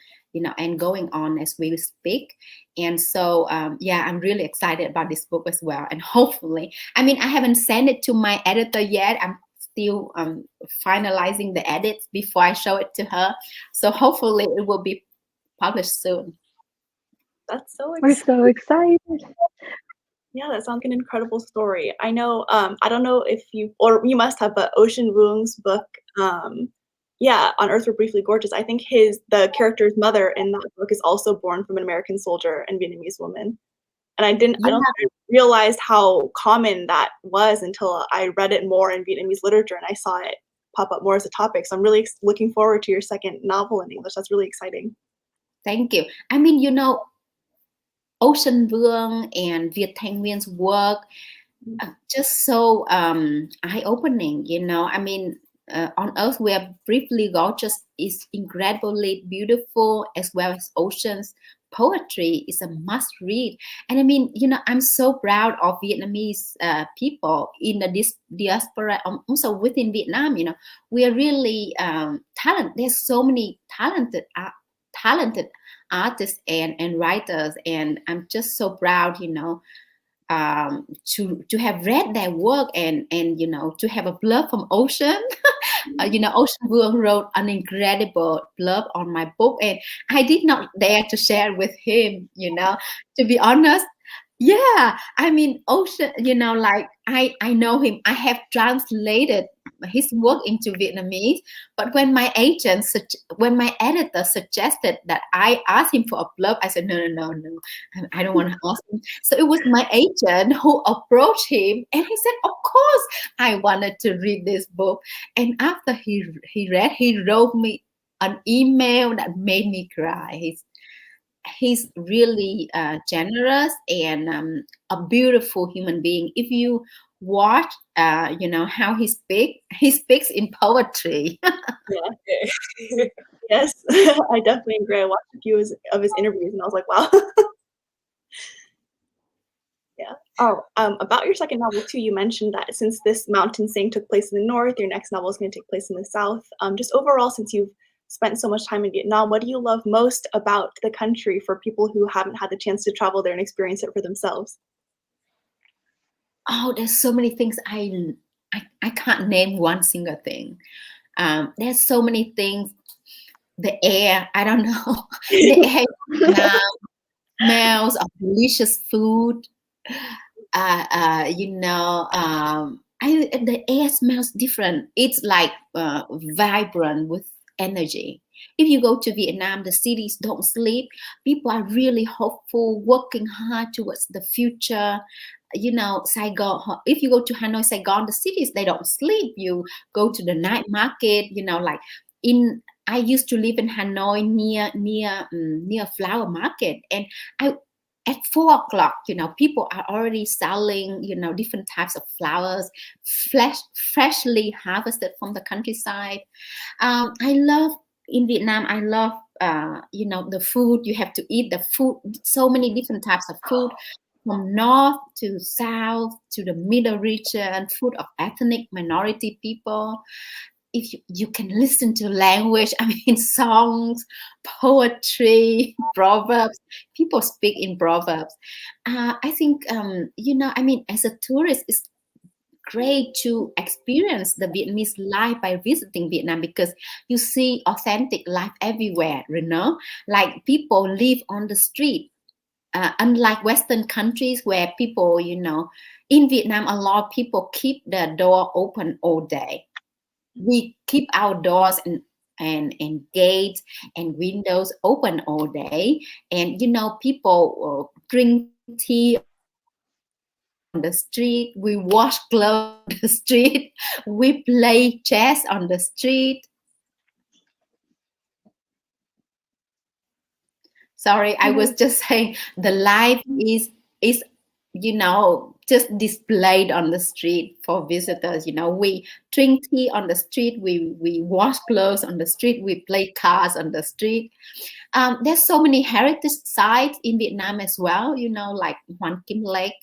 and going on as we speak. And so yeah, I'm really excited about this book as well. And hopefully, I mean, I haven't sent it to my editor yet. I'm still finalizing the edits before I show it to her. So hopefully it will be published soon. That's so We're exciting. so excited. Yeah, that sounds like an incredible story. I know, I don't know if or you must have, but Ocean Vuong's book, yeah, On Earth We're Briefly Gorgeous, I think the character's mother in that book is also born from an American soldier and Vietnamese woman. And I don't Yeah. think I realized how common that was until I read it more in Vietnamese literature and I saw it pop up more as a topic. So I'm really looking forward to your second novel in English. That's really exciting. Thank you. I mean, Ocean Vuong and Viet Thanh Nguyen's work just so eye-opening. I mean, On Earth We Are Briefly Gorgeous is incredibly beautiful, as well as Ocean's poetry is a must read. And I mean, I'm so proud of Vietnamese people in the diaspora, also within Vietnam. We are really talented. There's so many talented artists and writers, and I'm just so proud, to have read their work, and to have a blurb from Ocean. Ocean Vuong wrote an incredible blurb on my book, and I did not dare to share it with him. To be honest, yeah, I mean, Ocean, like I know him. I have translated his work into Vietnamese, but when my editor suggested that I ask him for a blurb, I said no, I don't want to ask him. So it was my agent who approached him, and he said, of course I wanted to read this book. And after he read, he wrote me an email that made me cry. He's really generous and a beautiful human being. If you watch, how he speaks in poetry. Yeah. Yes, I definitely agree. I watched a few of his interviews and I was like, wow. Yeah. Oh, about your second novel too, you mentioned that since this Mountain Sing took place in the north, your next novel is going to take place in the south. Just overall, since you've spent so much time in Vietnam, what do you love most about the country for people who haven't had the chance to travel there and experience it for themselves? Oh, there's so many things. I can't name one single thing. There's so many things. The air, I don't know. The air smells of delicious food. The air smells different. It's like vibrant with energy. If you go to Vietnam, the cities don't sleep. People are really hopeful, working hard towards the future. Saigon, if you go to Hanoi, Saigon, the cities, they don't sleep. You go to the night market, I used to live in Hanoi near flower market, and at 4 o'clock, people are already selling, different types of flowers, freshly harvested from the countryside. In Vietnam, I love, the food. You have to eat the food, so many different types of food, from north to south to the middle region, food of ethnic minority people. If you can listen to language, I mean, songs, poetry, proverbs. People speak in proverbs. I think, I mean, as a tourist, it's great to experience the Vietnamese life by visiting Vietnam, because you see authentic life everywhere, like people live on the street. Unlike Western countries where people, in Vietnam, a lot of people keep the door open all day. We keep our doors and gates and windows open all day, and people drink tea on the street. We wash clothes on the street. We play chess on the street. Sorry, I was just saying the life is just displayed on the street for visitors. We drink tea on the street, we wash clothes on the street, we play cards on the street. There's so many heritage sites in Vietnam as well, like Hoan Kim Lake.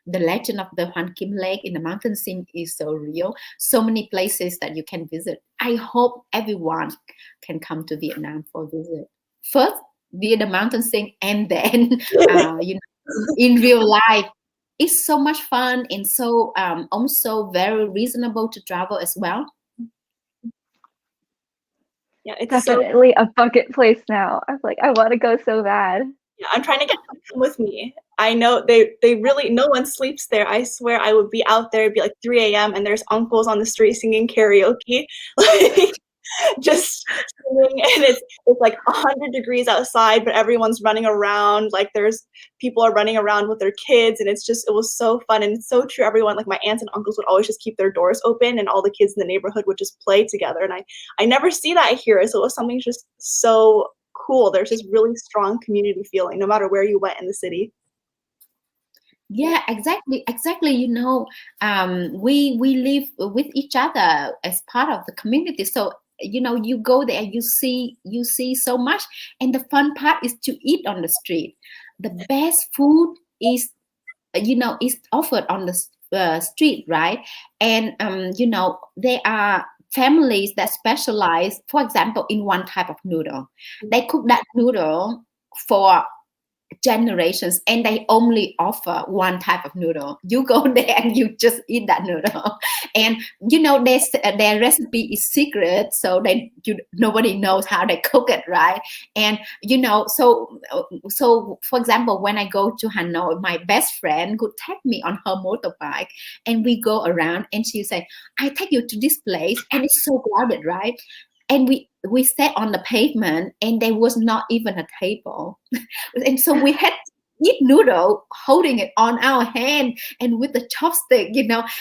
The legend of the Hoan Kim Lake in the mountain scene is so real. So many places that you can visit. I hope everyone can come to Vietnam for a visit. First, via the mountain scene, and then in real life. It's so much fun and so also very reasonable to travel as well. Yeah, it's definitely a bucket place now. I'm like, I want to go so bad. Yeah, I'm trying to get them to come with me. I know they really, no one sleeps there. I swear I would be out there, it'd be like 3 a.m. and there's uncles on the street singing karaoke, like just singing, and it's like 100 degrees outside, but everyone's running around. Like people are running around with their kids, and it was so fun. And it's so true. Everyone, like my aunts and uncles, would always just keep their doors open, and all the kids in the neighborhood would just play together. And I never see that here, so it was something just so cool. There's this really strong community feeling no matter where you went in the city. Yeah, exactly. We live with each other as part of the community, so you go there, you see so much, and the fun part is to eat on the street. The best food is offered on the street, right? And there are families that specialize, for example, in one type of noodle. They cook that noodle for generations, and they only offer one type of noodle. You go there and you just eat that noodle, and their recipe is secret, so nobody knows how they cook it, right? And so for example, when I go to Hanoi, my best friend could take me on her motorbike, and we go around, and she say, I take you to this place, and it's so crowded, right? And we sat on the pavement, and there was not even a table. And so we had to eat noodle holding it on our hand and with the chopstick,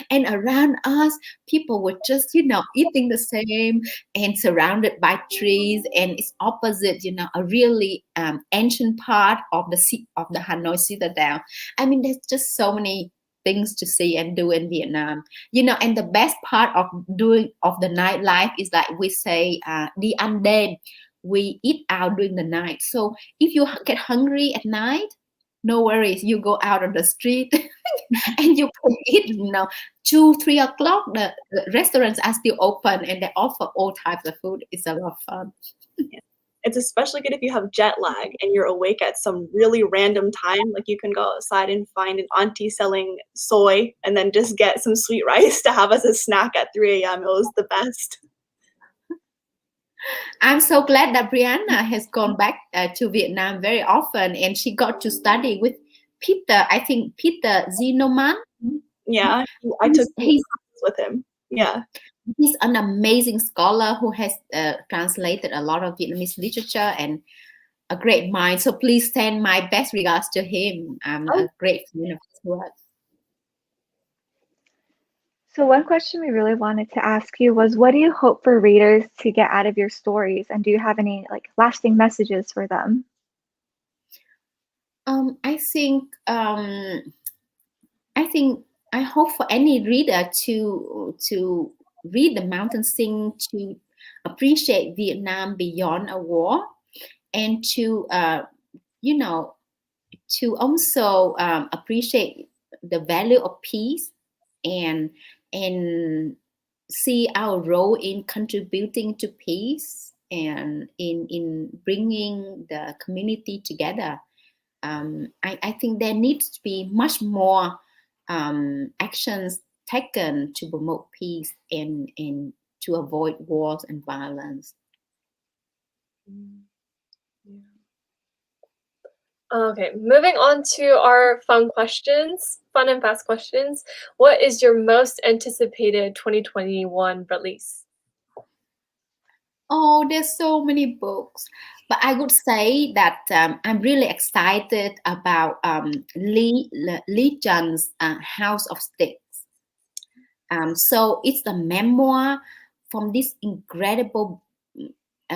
and around us people were just eating the same, and surrounded by trees. And it's opposite a really ancient part of the Hanoi Citadel. I mean, there's just so many things to see and do in Vietnam, and the best part of the nightlife is like we say, đi ăn đêm. We eat out during the night. So if you get hungry at night, no worries, you go out on the street and you can eat. 2-3 o'clock, the restaurants are still open, and they offer all types of food. It's a lot of fun. It's especially good if you have jet lag and you're awake at some really random time. Like you can go outside and find an auntie selling soy, and then just get some sweet rice to have as a snack at 3 a.m. It was the best. I'm so glad that Brianna has gone back to Vietnam very often, and she got to study with Peter. I think Peter Zinoman. Yeah, I took classes with him. Yeah. He's an amazing scholar who has translated a lot of Vietnamese literature, and a great mind. So please send my best regards to him. I'm a great fan of his work. So one question we really wanted to ask you was, what do you hope for readers to get out of your stories? And do you have any lasting messages for them? I hope for any reader to read The Mountain Sing, to appreciate Vietnam beyond a war, and to also appreciate the value of peace, and see our role in contributing to peace, and in bringing the community together. I think there needs to be much more actions taken to promote peace and to avoid wars and violence. Okay, moving on to our fun and fast questions. What is your most anticipated 2021 release? Oh, there's so many books, but I would say that I'm really excited about Lee Jun's House of Sticks. So it's a memoir from this incredible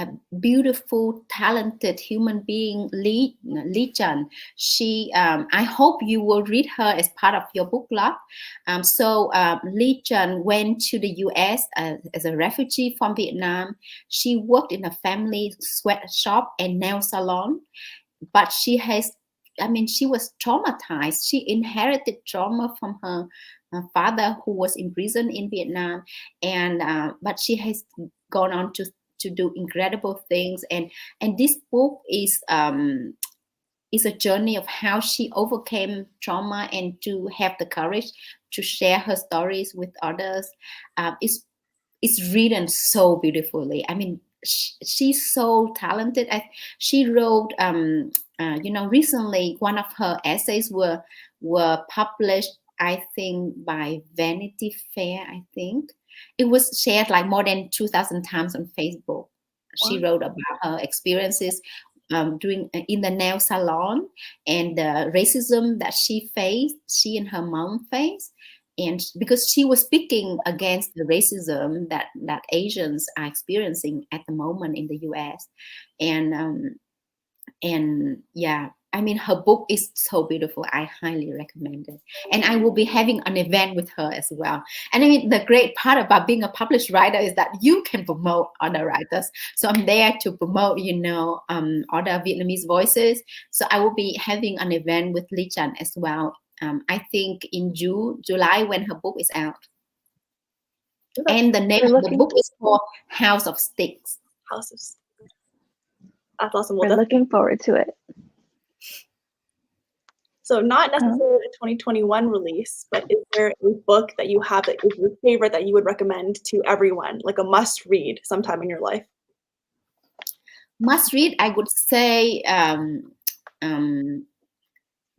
a beautiful, talented human being, Lee Chun. She, I hope you will read her as part of your book club. Lee Chun went to the U.S. As a refugee from Vietnam. She worked in a family sweatshop and nail salon, but she was traumatized. She inherited trauma from her father, who was in prison in Vietnam, and but she has gone on to do incredible things. And this book is a journey of how she overcame trauma and to have the courage to share her stories with others. It's written so beautifully. I mean, she's so talented. She wrote, recently one of her essays were published, I think, by Vanity Fair. I think it was shared like more than 2,000 times on Facebook. She wrote about her experiences in the nail salon and the racism that she and her mom faced. And because she was speaking against the racism that Asians are experiencing at the moment in the US. And yeah, I mean, her book is so beautiful. I highly recommend it. And I will be having an event with her as well. And I mean, the great part about being a published writer is that you can promote other writers. So I'm there to promote, other Vietnamese voices. So I will be having an event with Lee Chan as well. I think in July when her book is out. And the name of the book is called House of Sticks. House of Sticks. That's awesome. We're looking forward to it. So not necessarily a 2021 release, but is there a book that you have that is your favorite that you would recommend to everyone, like a must read sometime in your life? Must read, I would say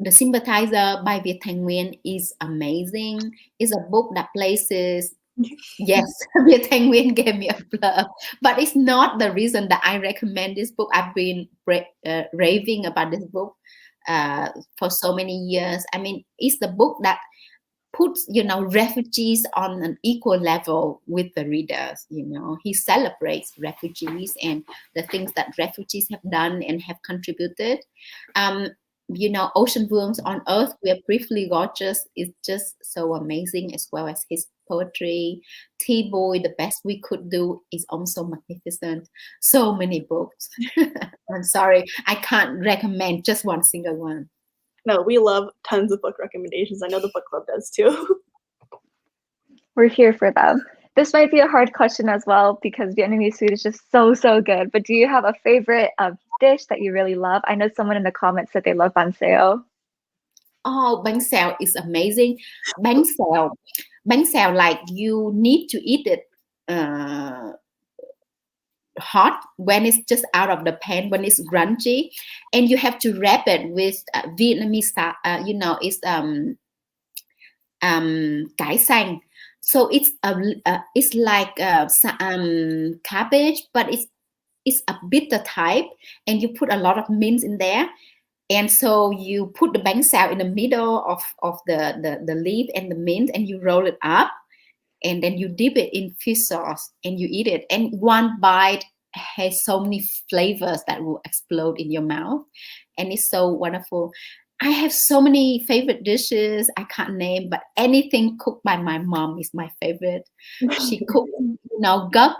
The Sympathizer by Việt Thanh Nguyên is amazing. It's a book that places, yes, Việt Thanh Nguyên gave me a plug, but it's not the reason that I recommend this book. I've been raving about this book for so many years. I mean, it's the book that puts, refugees on an equal level with the readers. He celebrates refugees and the things that refugees have done and have contributed. Ocean Vuong's On Earth, We Are Briefly Gorgeous is just so amazing, as well as his poetry. T-Boy, The Best We Could Do is also magnificent. So many books. I'm sorry, I can't recommend just one single one. No, we love tons of book recommendations. I know the book club does too. We're here for them. This might be a hard question as well because Vietnamese food is just so, so good. But do you have a favorite dish that you really love? I know someone in the comments said they love bánh xèo. Oh, bánh xèo is amazing. Bánh xèo, like you need to eat it hot when it's just out of the pan, when it's crunchy, and you have to wrap it with Vietnamese, it's cải xanh. So it's like cabbage, but it's a bitter type, and you put a lot of mint in there. And so you put the bánh xèo in the middle of the leaf and the mint, and you roll it up, and then you dip it in fish sauce and you eat it. And one bite has so many flavors that will explode in your mouth, and it's so wonderful. I have so many favorite dishes I can't name, but anything cooked by my mom is my favorite. She cooked, guk,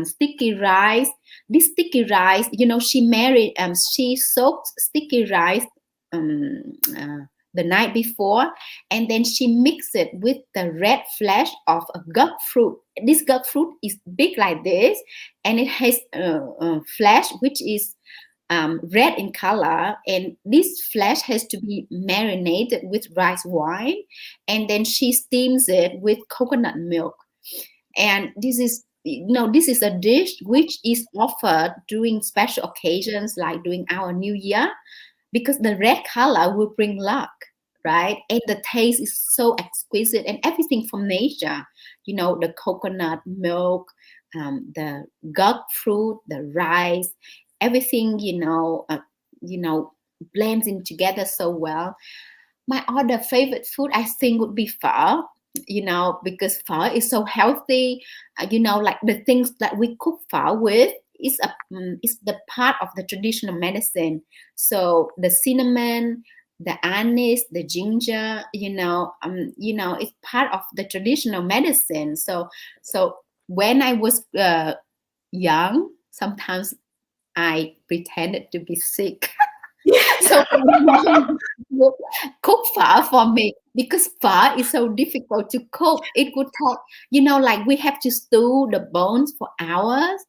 sticky rice. This sticky rice, she soaked sticky rice the night before, and then she mixed it with the red flesh of a guk fruit. This guk fruit is big like this, and it has flesh which is red in color, and this flesh has to be marinated with rice wine, and then she steams it with coconut milk. And this is a dish which is offered during special occasions like during our New Year, because the red color will bring luck, right? And the taste is so exquisite, and everything from nature, the coconut milk, the guk fruit, the rice, everything, blends in together so well. My other favorite food, I think, would be pho, because pho is so healthy. Like the things that we cook pho with it's the part of the traditional medicine. So the cinnamon, the anise, the ginger, it's part of the traditional medicine. So when I was young, sometimes I pretended to be sick. So my mom would cook pho for me because pho is so difficult to cook. It would take, like we have to stew the bones for hours.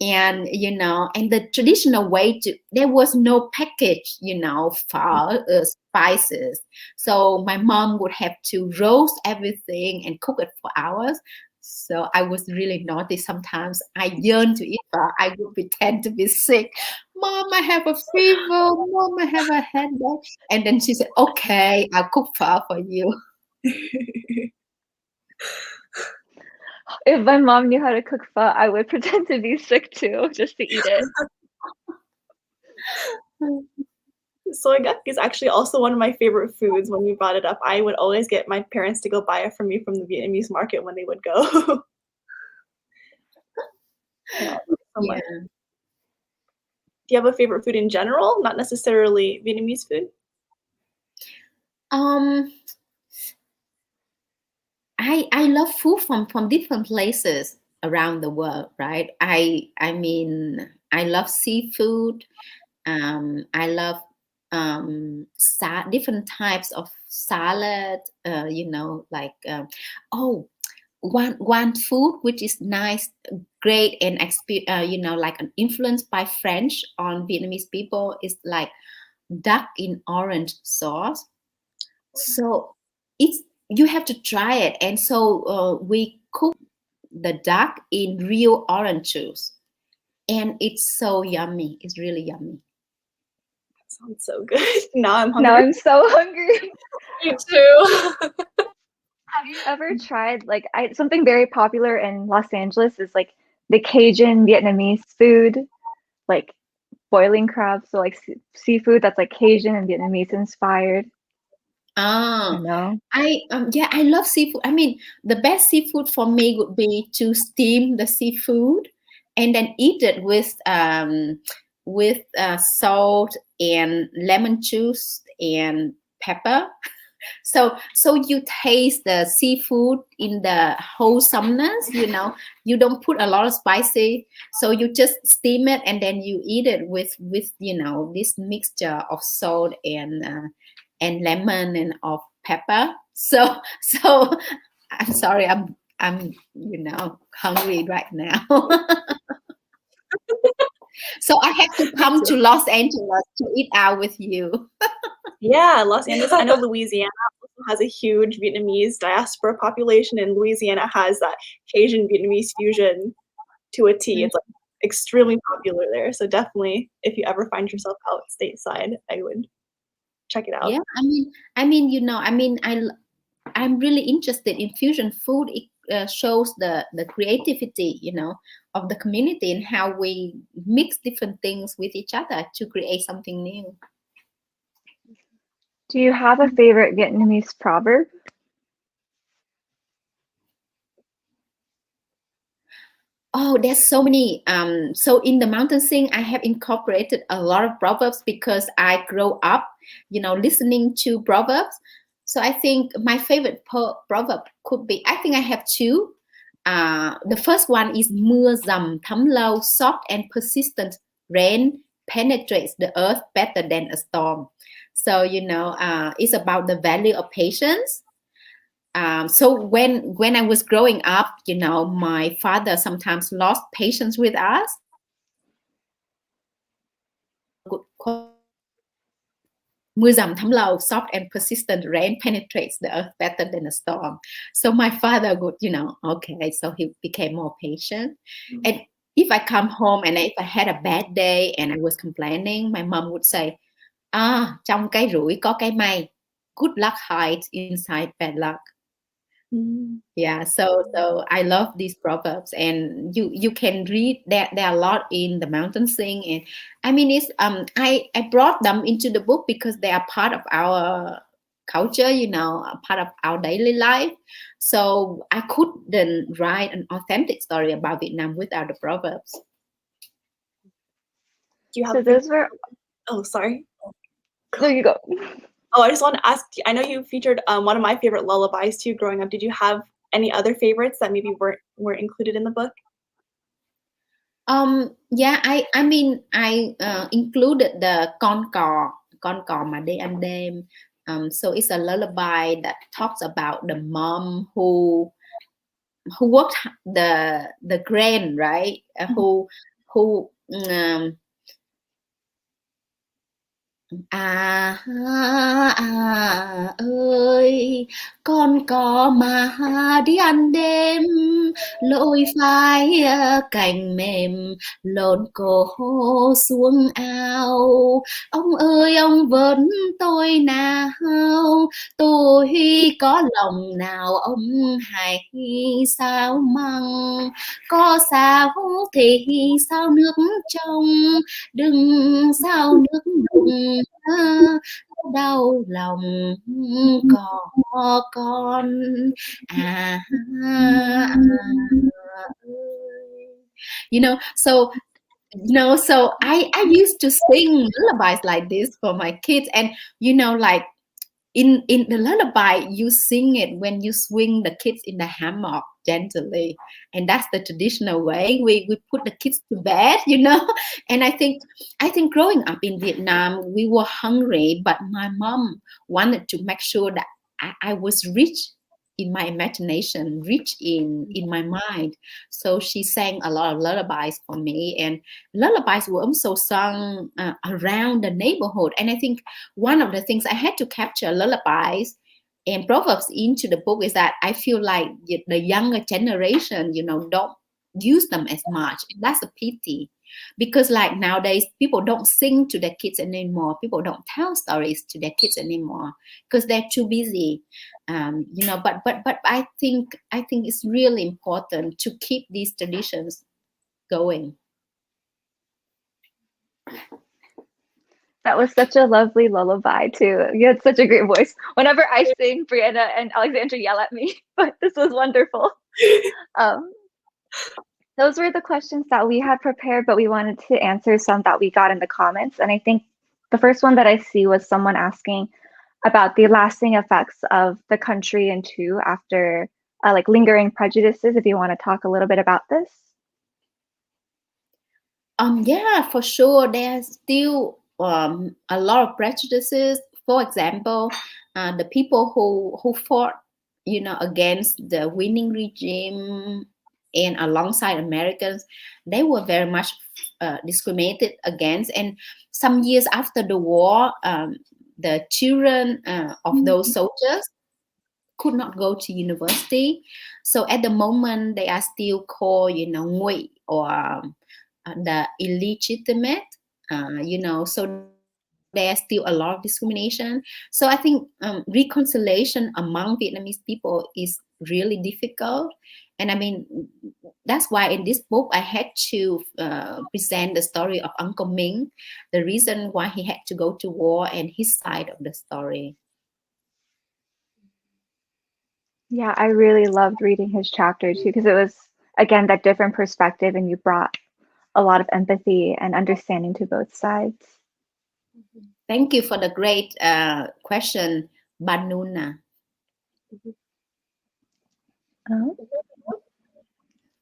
And and the traditional way there was no package for spices, so my mom would have to roast everything and cook it for hours. So I was really naughty. Sometimes I yearned to eat, but I would pretend to be sick. Mom, I have a fever. Mom, I have a headache. And then she said, okay, I'll cook for you. If my mom knew how to cook pho, I would pretend to be sick too, just to eat it. Soy is actually also one of my favorite foods. When you brought it up, I would always get my parents to go buy it for me from the Vietnamese market when they would go. Yeah, so much. Yeah. Do you have a favorite food in general? Not necessarily Vietnamese food? I love food from different places around the world, right? I mean, I love seafood. I love different types of salad. Like one food which is nice, great, and like an influenced by French on Vietnamese people is like duck in orange sauce. So you have to try it. And so we cook the duck in real orange juice, and it's so yummy. It's really yummy. That sounds so good. Now I'm hungry. Now I'm so hungry. Me too. Have you ever tried something very popular in Los Angeles is like the Cajun Vietnamese food, like boiling crab, so like seafood that's like Cajun and Vietnamese inspired. Ah, No. I love seafood. I mean, the best seafood for me would be to steam the seafood and then eat it with salt and lemon juice and pepper. So you taste the seafood in the wholesomeness. You don't put a lot of spicy, so you just steam it and then you eat it with this mixture of salt and lemon and of pepper. So I'm sorry, I'm hungry right now. So I have to come to Los Angeles to eat out with you. Yeah, Los Angeles. I know Louisiana also has a huge Vietnamese diaspora population, and Louisiana has that Cajun Vietnamese fusion to a T. It's like extremely popular there. So definitely, if you ever find yourself out stateside, I would check it out. Yeah, I'm really interested in fusion food. It shows the creativity, of the community and how we mix different things with each other to create something new. Do you have a favorite Vietnamese proverb? Oh, there's so many. So in the Mountain Sing, I have incorporated a lot of proverbs because I grow up, listening to proverbs. So I think my favorite proverb could be, I think I have two. The first one is mưa dầm thấm lâu, soft and persistent rain penetrates the earth better than a storm. So, it's about the value of patience. So when I was growing up, my father sometimes lost patience with us. Mưa dầm thấm lâu, soft and persistent rain penetrates the earth better than a storm. So my father would, okay, so he became more patient. Mm-hmm. And if I come home and if I had a bad day and I was complaining, my mom would say, trong cái rủi có cái may. Good luck hides inside bad luck. Mm-hmm. Yeah, so I love these proverbs, and you can read there are a lot in the Mountain Sing, and I mean it's I brought them into the book because they are part of our culture, a part of our daily life. So I couldn't write an authentic story about Vietnam without the proverbs. Do you have So a favorite? those were. Oh, sorry. There you go. Oh, I just want to ask, I know you featured one of my favorite lullabies too growing up. Did you have any other favorites that maybe weren't included in the book? Yeah, I mean I included the con cò mà đi ăn đêm. So it's a lullaby that talks about the mom who worked the grain, right? Who ơi, con có mà đi ăn đêm, lội phái cành mềm, lộn cổ xuống ao. Ông ơi ông vẫn tôi nào, tôi có lòng nào ông hãy sao măng. Có sao thì sao nước trong, đừng sao nước nồng đau lòng có con à, à, so so I used to sing lullabies like this for my kids, and like in the lullaby you sing it when you swing the kids in the hammock gently, and that's the traditional way we put the kids to bed. And I think growing up in Vietnam we were hungry, but my mom wanted to make sure that I was rich in my imagination, rich in my mind. So she sang a lot of lullabies for me, and lullabies were also sung around the neighborhood. And I think one of the things I had to capture lullabies and proverbs into the book is that I feel like the younger generation, don't use them as much. And that's a pity, because like nowadays people don't sing to their kids anymore. People don't tell stories to their kids anymore because they're too busy. But I think it's really important to keep these traditions going. That was such a lovely lullaby too. You had such a great voice. Whenever I sing, Brianna and Alexandra yell at me, but this was wonderful. Those were the questions that we had prepared, but we wanted to answer some that we got in the comments. And I think the first one that I see was someone asking about the lasting effects of the country and two after like lingering prejudices. If you want to talk a little bit about this. Yeah, for sure. There's still a lot of prejudices. For example, the people who fought, against the winning regime and alongside Americans, they were very much discriminated against. And some years after the war, the children of those soldiers could not go to university. So at the moment, they are still called, nguy, or the illegitimate, so there's still a lot of discrimination. So I think reconciliation among Vietnamese people is really difficult. And I mean, that's why in this book I had to present the story of Uncle Minh, the reason why he had to go to war, and his side of the story. Yeah, I really loved reading his chapter too, because it was, again, that different perspective, and you brought a lot of empathy and understanding to both sides. Thank you for the great question, Banuna.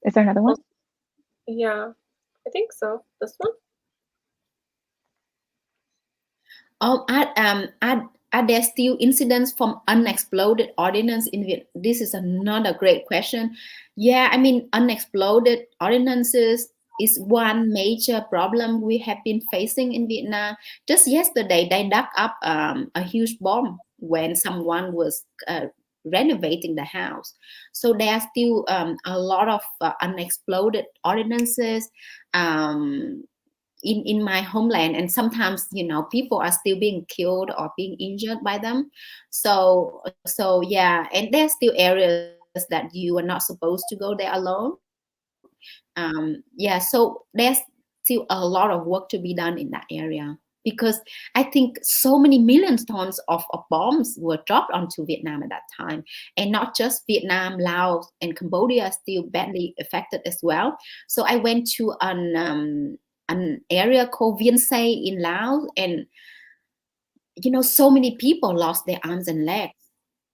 Is there another one? Yeah, I think so. This one? Are there still incidents from unexploded ordnance in Vietnam? This is another great question. Yeah, I mean, unexploded ordinances is one major problem we have been facing in Vietnam. Just yesterday, they dug up a huge bomb when someone was renovating the house. So there are still a lot of unexploded ordinances in my homeland, and sometimes people are still being killed or being injured by them. So yeah, and there's still areas that you are not supposed to go there alone. Yeah, so there's still a lot of work to be done in that area, because I think so many millions tons of bombs were dropped onto Vietnam at that time. And not just Vietnam, Laos and Cambodia are still badly affected as well. So I went to an area called Vientiane in Laos, and so many people lost their arms and legs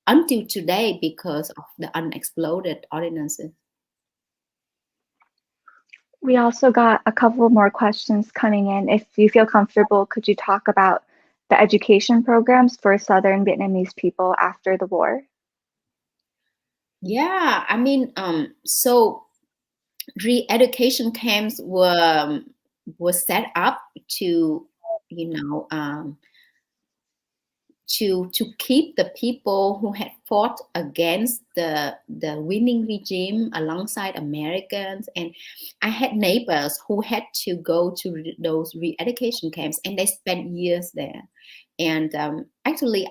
until today because of the unexploded ordinances. We also got a couple more questions coming in. If you feel comfortable, could you talk about the education programs for Southern Vietnamese people after the war? Yeah, I mean, so re-education camps were set up to, to keep the people who had fought against the winning regime alongside Americans. And I had neighbors who had to go to those re-education camps, and they spent years there. And actually,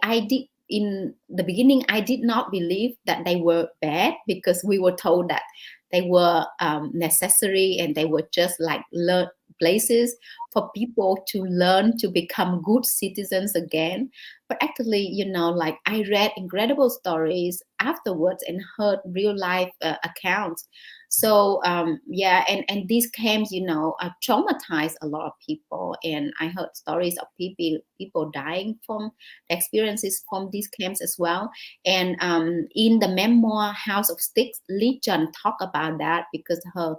in the beginning, I did not believe that they were bad, because we were told that they were necessary, and they were just like places for people to learn to become good citizens again. But actually, like, I read incredible stories afterwards and heard real life accounts. So yeah, and these camps, traumatized a lot of people, and I heard stories of people dying from the experiences from these camps as well. And in the memoir House of Sticks, Lee Chun talked about that, because her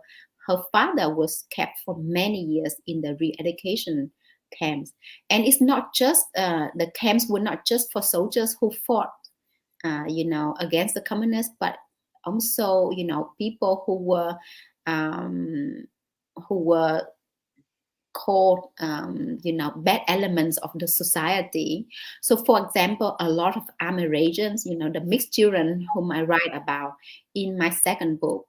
father was kept for many years in the re-education camps. And it's not just the camps were not just for soldiers who fought against the communists, but also people who were called bad elements of the society. So for example, a lot of Amerasians, the mixed children whom I write about in my second book,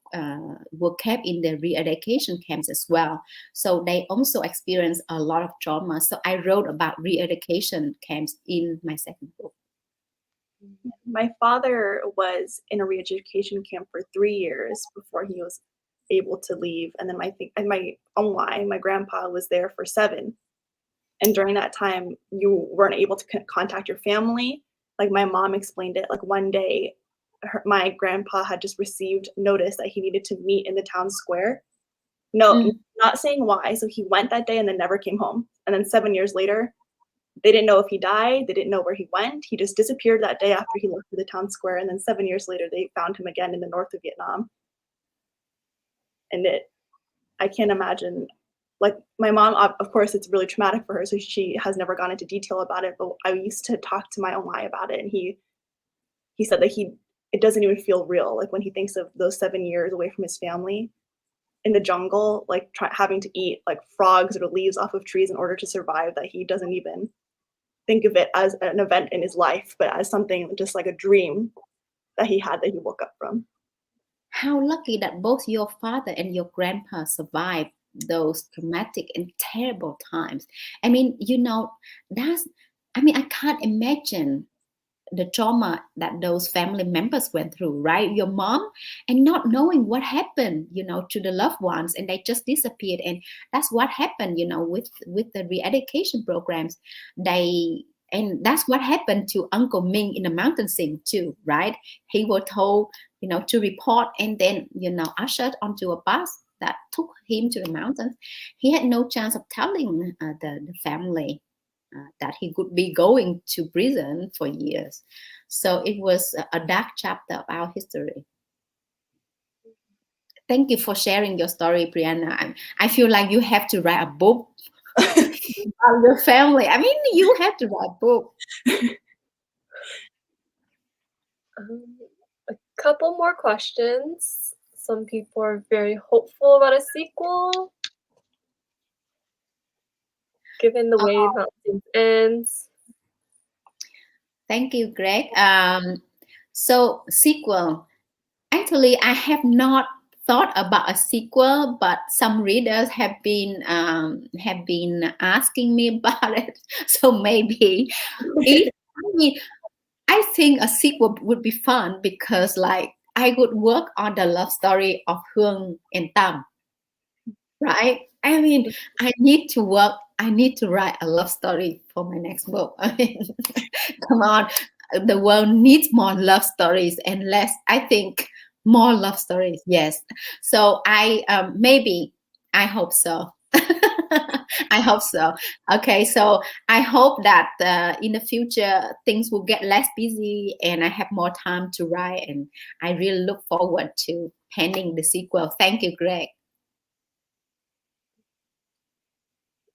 were kept in the re-education camps as well. So they also experienced a lot of trauma. So I wrote about re-education camps in my second book. My father was in a re-education camp for 3 years before he was able to leave, and then my grandpa was there for 7. And during that time, you weren't able to contact your family. Like, my mom explained it, like, one day my grandpa had just received notice that he needed to meet in the town square. No, not saying why. So he went that day and then never came home. And then 7 years later, they didn't know if he died. They didn't know where he went. He just disappeared that day after he left for the town square. And then 7 years later, they found him again in the north of Vietnam. And I can't imagine, like, my mom, of course, it's really traumatic for her, so she has never gone into detail about it, but I used to talk to my Omai about it, and he said that it doesn't even feel real, like, when he thinks of those 7 years away from his family in the jungle, like, having to eat, like, frogs or leaves off of trees in order to survive, that he doesn't even think of it as an event in his life, but as something just like a dream that he had that he woke up from. How lucky that both your father and your grandpa survived those traumatic and terrible times. I mean, I can't imagine the trauma that those family members went through, right? Your mom, and not knowing what happened, to the loved ones, and they just disappeared. And that's what happened, with the re-education programs. And that's what happened to Uncle Ming in the mountain scene too, right? He was told, to report, and then, ushered onto a bus that took him to the mountains. He had no chance of telling the family that he could be going to prison for years. So it was a dark chapter of our history. Thank you for sharing your story, Brianna. I feel like you have to write a book about your family. I mean, you have to write a book. A couple more questions. Some people are very hopeful about a sequel, given the way Mountain ends. Thank you, Greg. So sequel. Actually, I have not thought about a sequel, but some readers have been asking me about it. So maybe I think a sequel would be fun, because, like, I would work on the love story of Hương and Tam, right? I mean, I need to write a love story for my next book. I mean, come on, the world needs more love stories and less, I think, more love stories. Yes. So maybe, I hope so. I hope so. Okay, so I hope that in the future things will get less busy and I have more time to write. And I really look forward to penning the sequel. Thank you, Greg.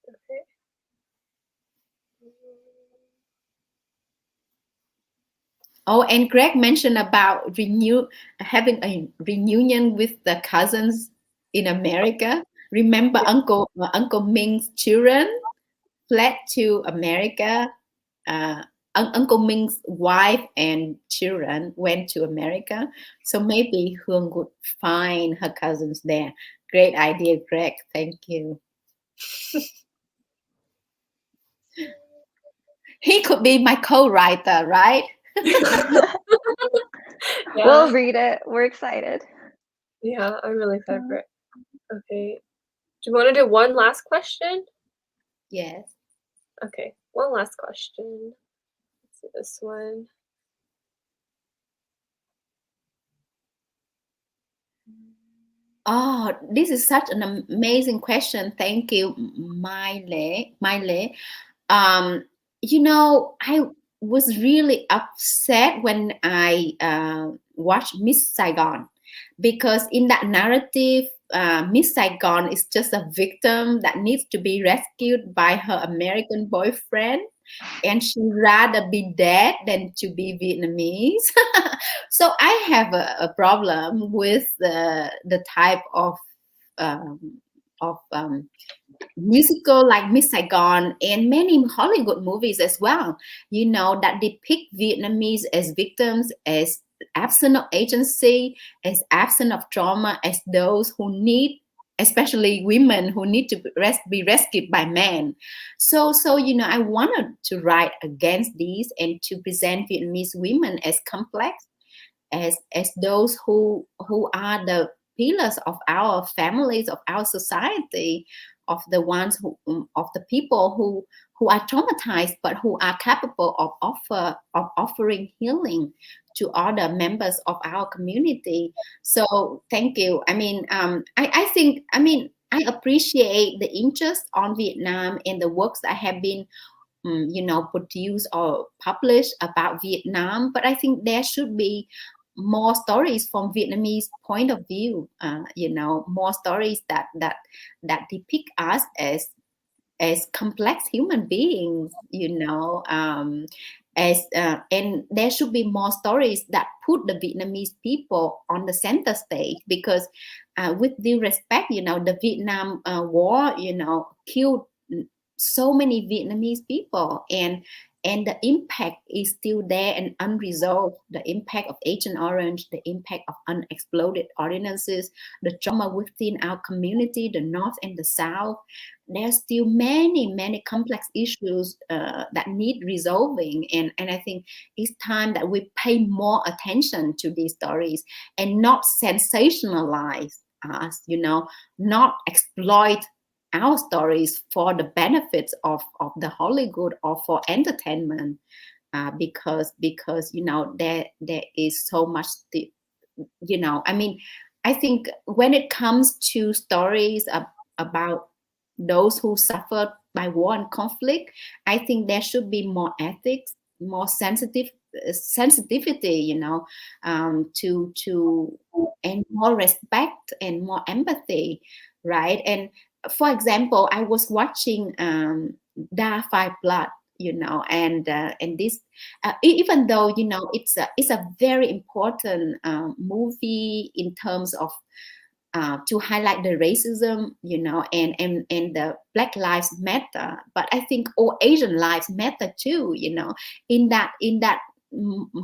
Okay. Oh, and Greg mentioned about having a reunion with the cousins in America. Remember Uncle Ming's children fled to America. Uncle Ming's wife and children went to America. So maybe Hương would find her cousins there. Great idea, Greg. Thank you. He could be my co-writer, right? Yeah. We'll read it. We're excited. Yeah, I'm really excited for it. Okay. Do you want to do one last question? Yes. Okay, one last question. Let's see this one. Oh, this is such an amazing question. Thank you, Miley. You know, I was really upset when I watched Miss Saigon, because in that narrative, Miss Saigon is just a victim that needs to be rescued by her American boyfriend, and she'd rather be dead than to be Vietnamese. So I have a problem with the type of musical like Miss Saigon and many Hollywood movies as well, you know, that depict Vietnamese as victims, as absent of agency, as absent of trauma, as those who need, especially women who need to be rescued by men. So you know, I wanted to write against these and to present Vietnamese women as complex, as those who are the pillars of our families, of our society, of the ones who, of the people who are traumatized but who are capable of offering healing to other members of our community. So thank you. I mean, I think, I mean, I appreciate the interest on Vietnam and the works that have been you know, produced or published about Vietnam, but I think there should be more stories from Vietnamese point of view. You know, more stories that depict us as complex human beings. You know, and there should be more stories that put the Vietnamese people on the center stage, because with due respect, you know, the Vietnam War, you know, killed so many Vietnamese people, and the impact is still there and unresolved. The impact of Agent Orange, the impact of unexploded ordinances, the trauma within our community, the North and the South. There's still many complex issues that need resolving, and I think it's time that we pay more attention to these stories and not sensationalize us, you know, not exploit our stories for the benefits of the Hollywood or for entertainment, because you know, there is so much, you know, I mean, I think when it comes to stories about those who suffered by war and conflict, I think there should be more ethics, more sensitivity, you know, to and more respect and more empathy, right? And for example, I was watching Da Five Blood, you know, and this, even though, you know, it's a very important movie in terms of to highlight the racism, you know, and the Black Lives Matter, but I think all Asian lives matter too, you know, in that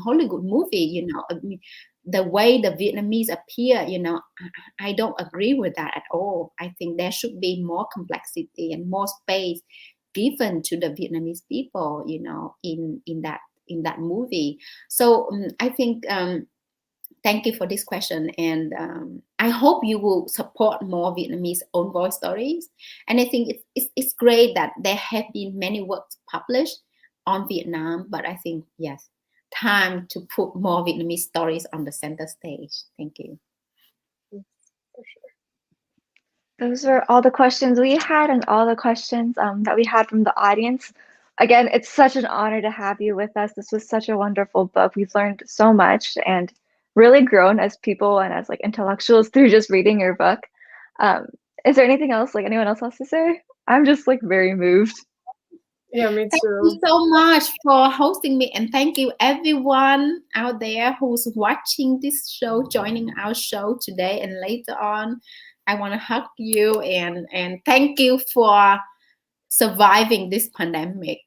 Hollywood movie, you know. I mean, the way the Vietnamese appear, you know, I don't agree with that at all. I think there should be more complexity and more space given to the Vietnamese people, you know, in that movie. So I think thank you for this question, and I hope you will support more Vietnamese own voice stories. And I think it's great that there have been many works published on Vietnam, but I think, yes, time to put more Vietnamese stories on the center stage. Thank you. For sure. Those were all the questions we had and all the questions that we had from the audience. Again, it's such an honor to have you with us. This was such a wonderful book. We've learned so much and really grown as people and as like intellectuals through just reading your book. Is there anything else like anyone else has to say? I'm just like very moved. Yeah, me Thank too. you so much for hosting me, and thank you everyone out there who's watching this show, joining our show today and later on. I want to hug you and thank you for surviving this pandemic.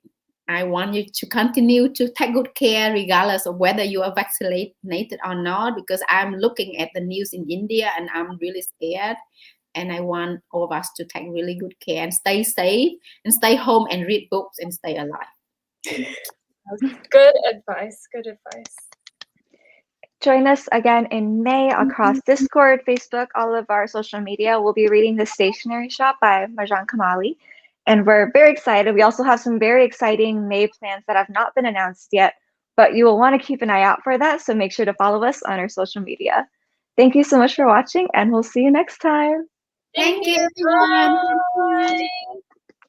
I want you to continue to take good care regardless of whether you are vaccinated or not, because I'm looking at the news in India and I'm really scared. And I want all of us to take really good care and stay safe and stay home and read books and stay alive. Good advice. Good advice. Join us again in May across Discord, Facebook, all of our social media. We'll be reading The Stationery Shop by Marjan Kamali. And we're very excited. We also have some very exciting May plans that have not been announced yet, but you will want to keep an eye out for that. So make sure to follow us on our social media. Thank you so much for watching, and we'll see you next time. Thank you, everyone. Bye.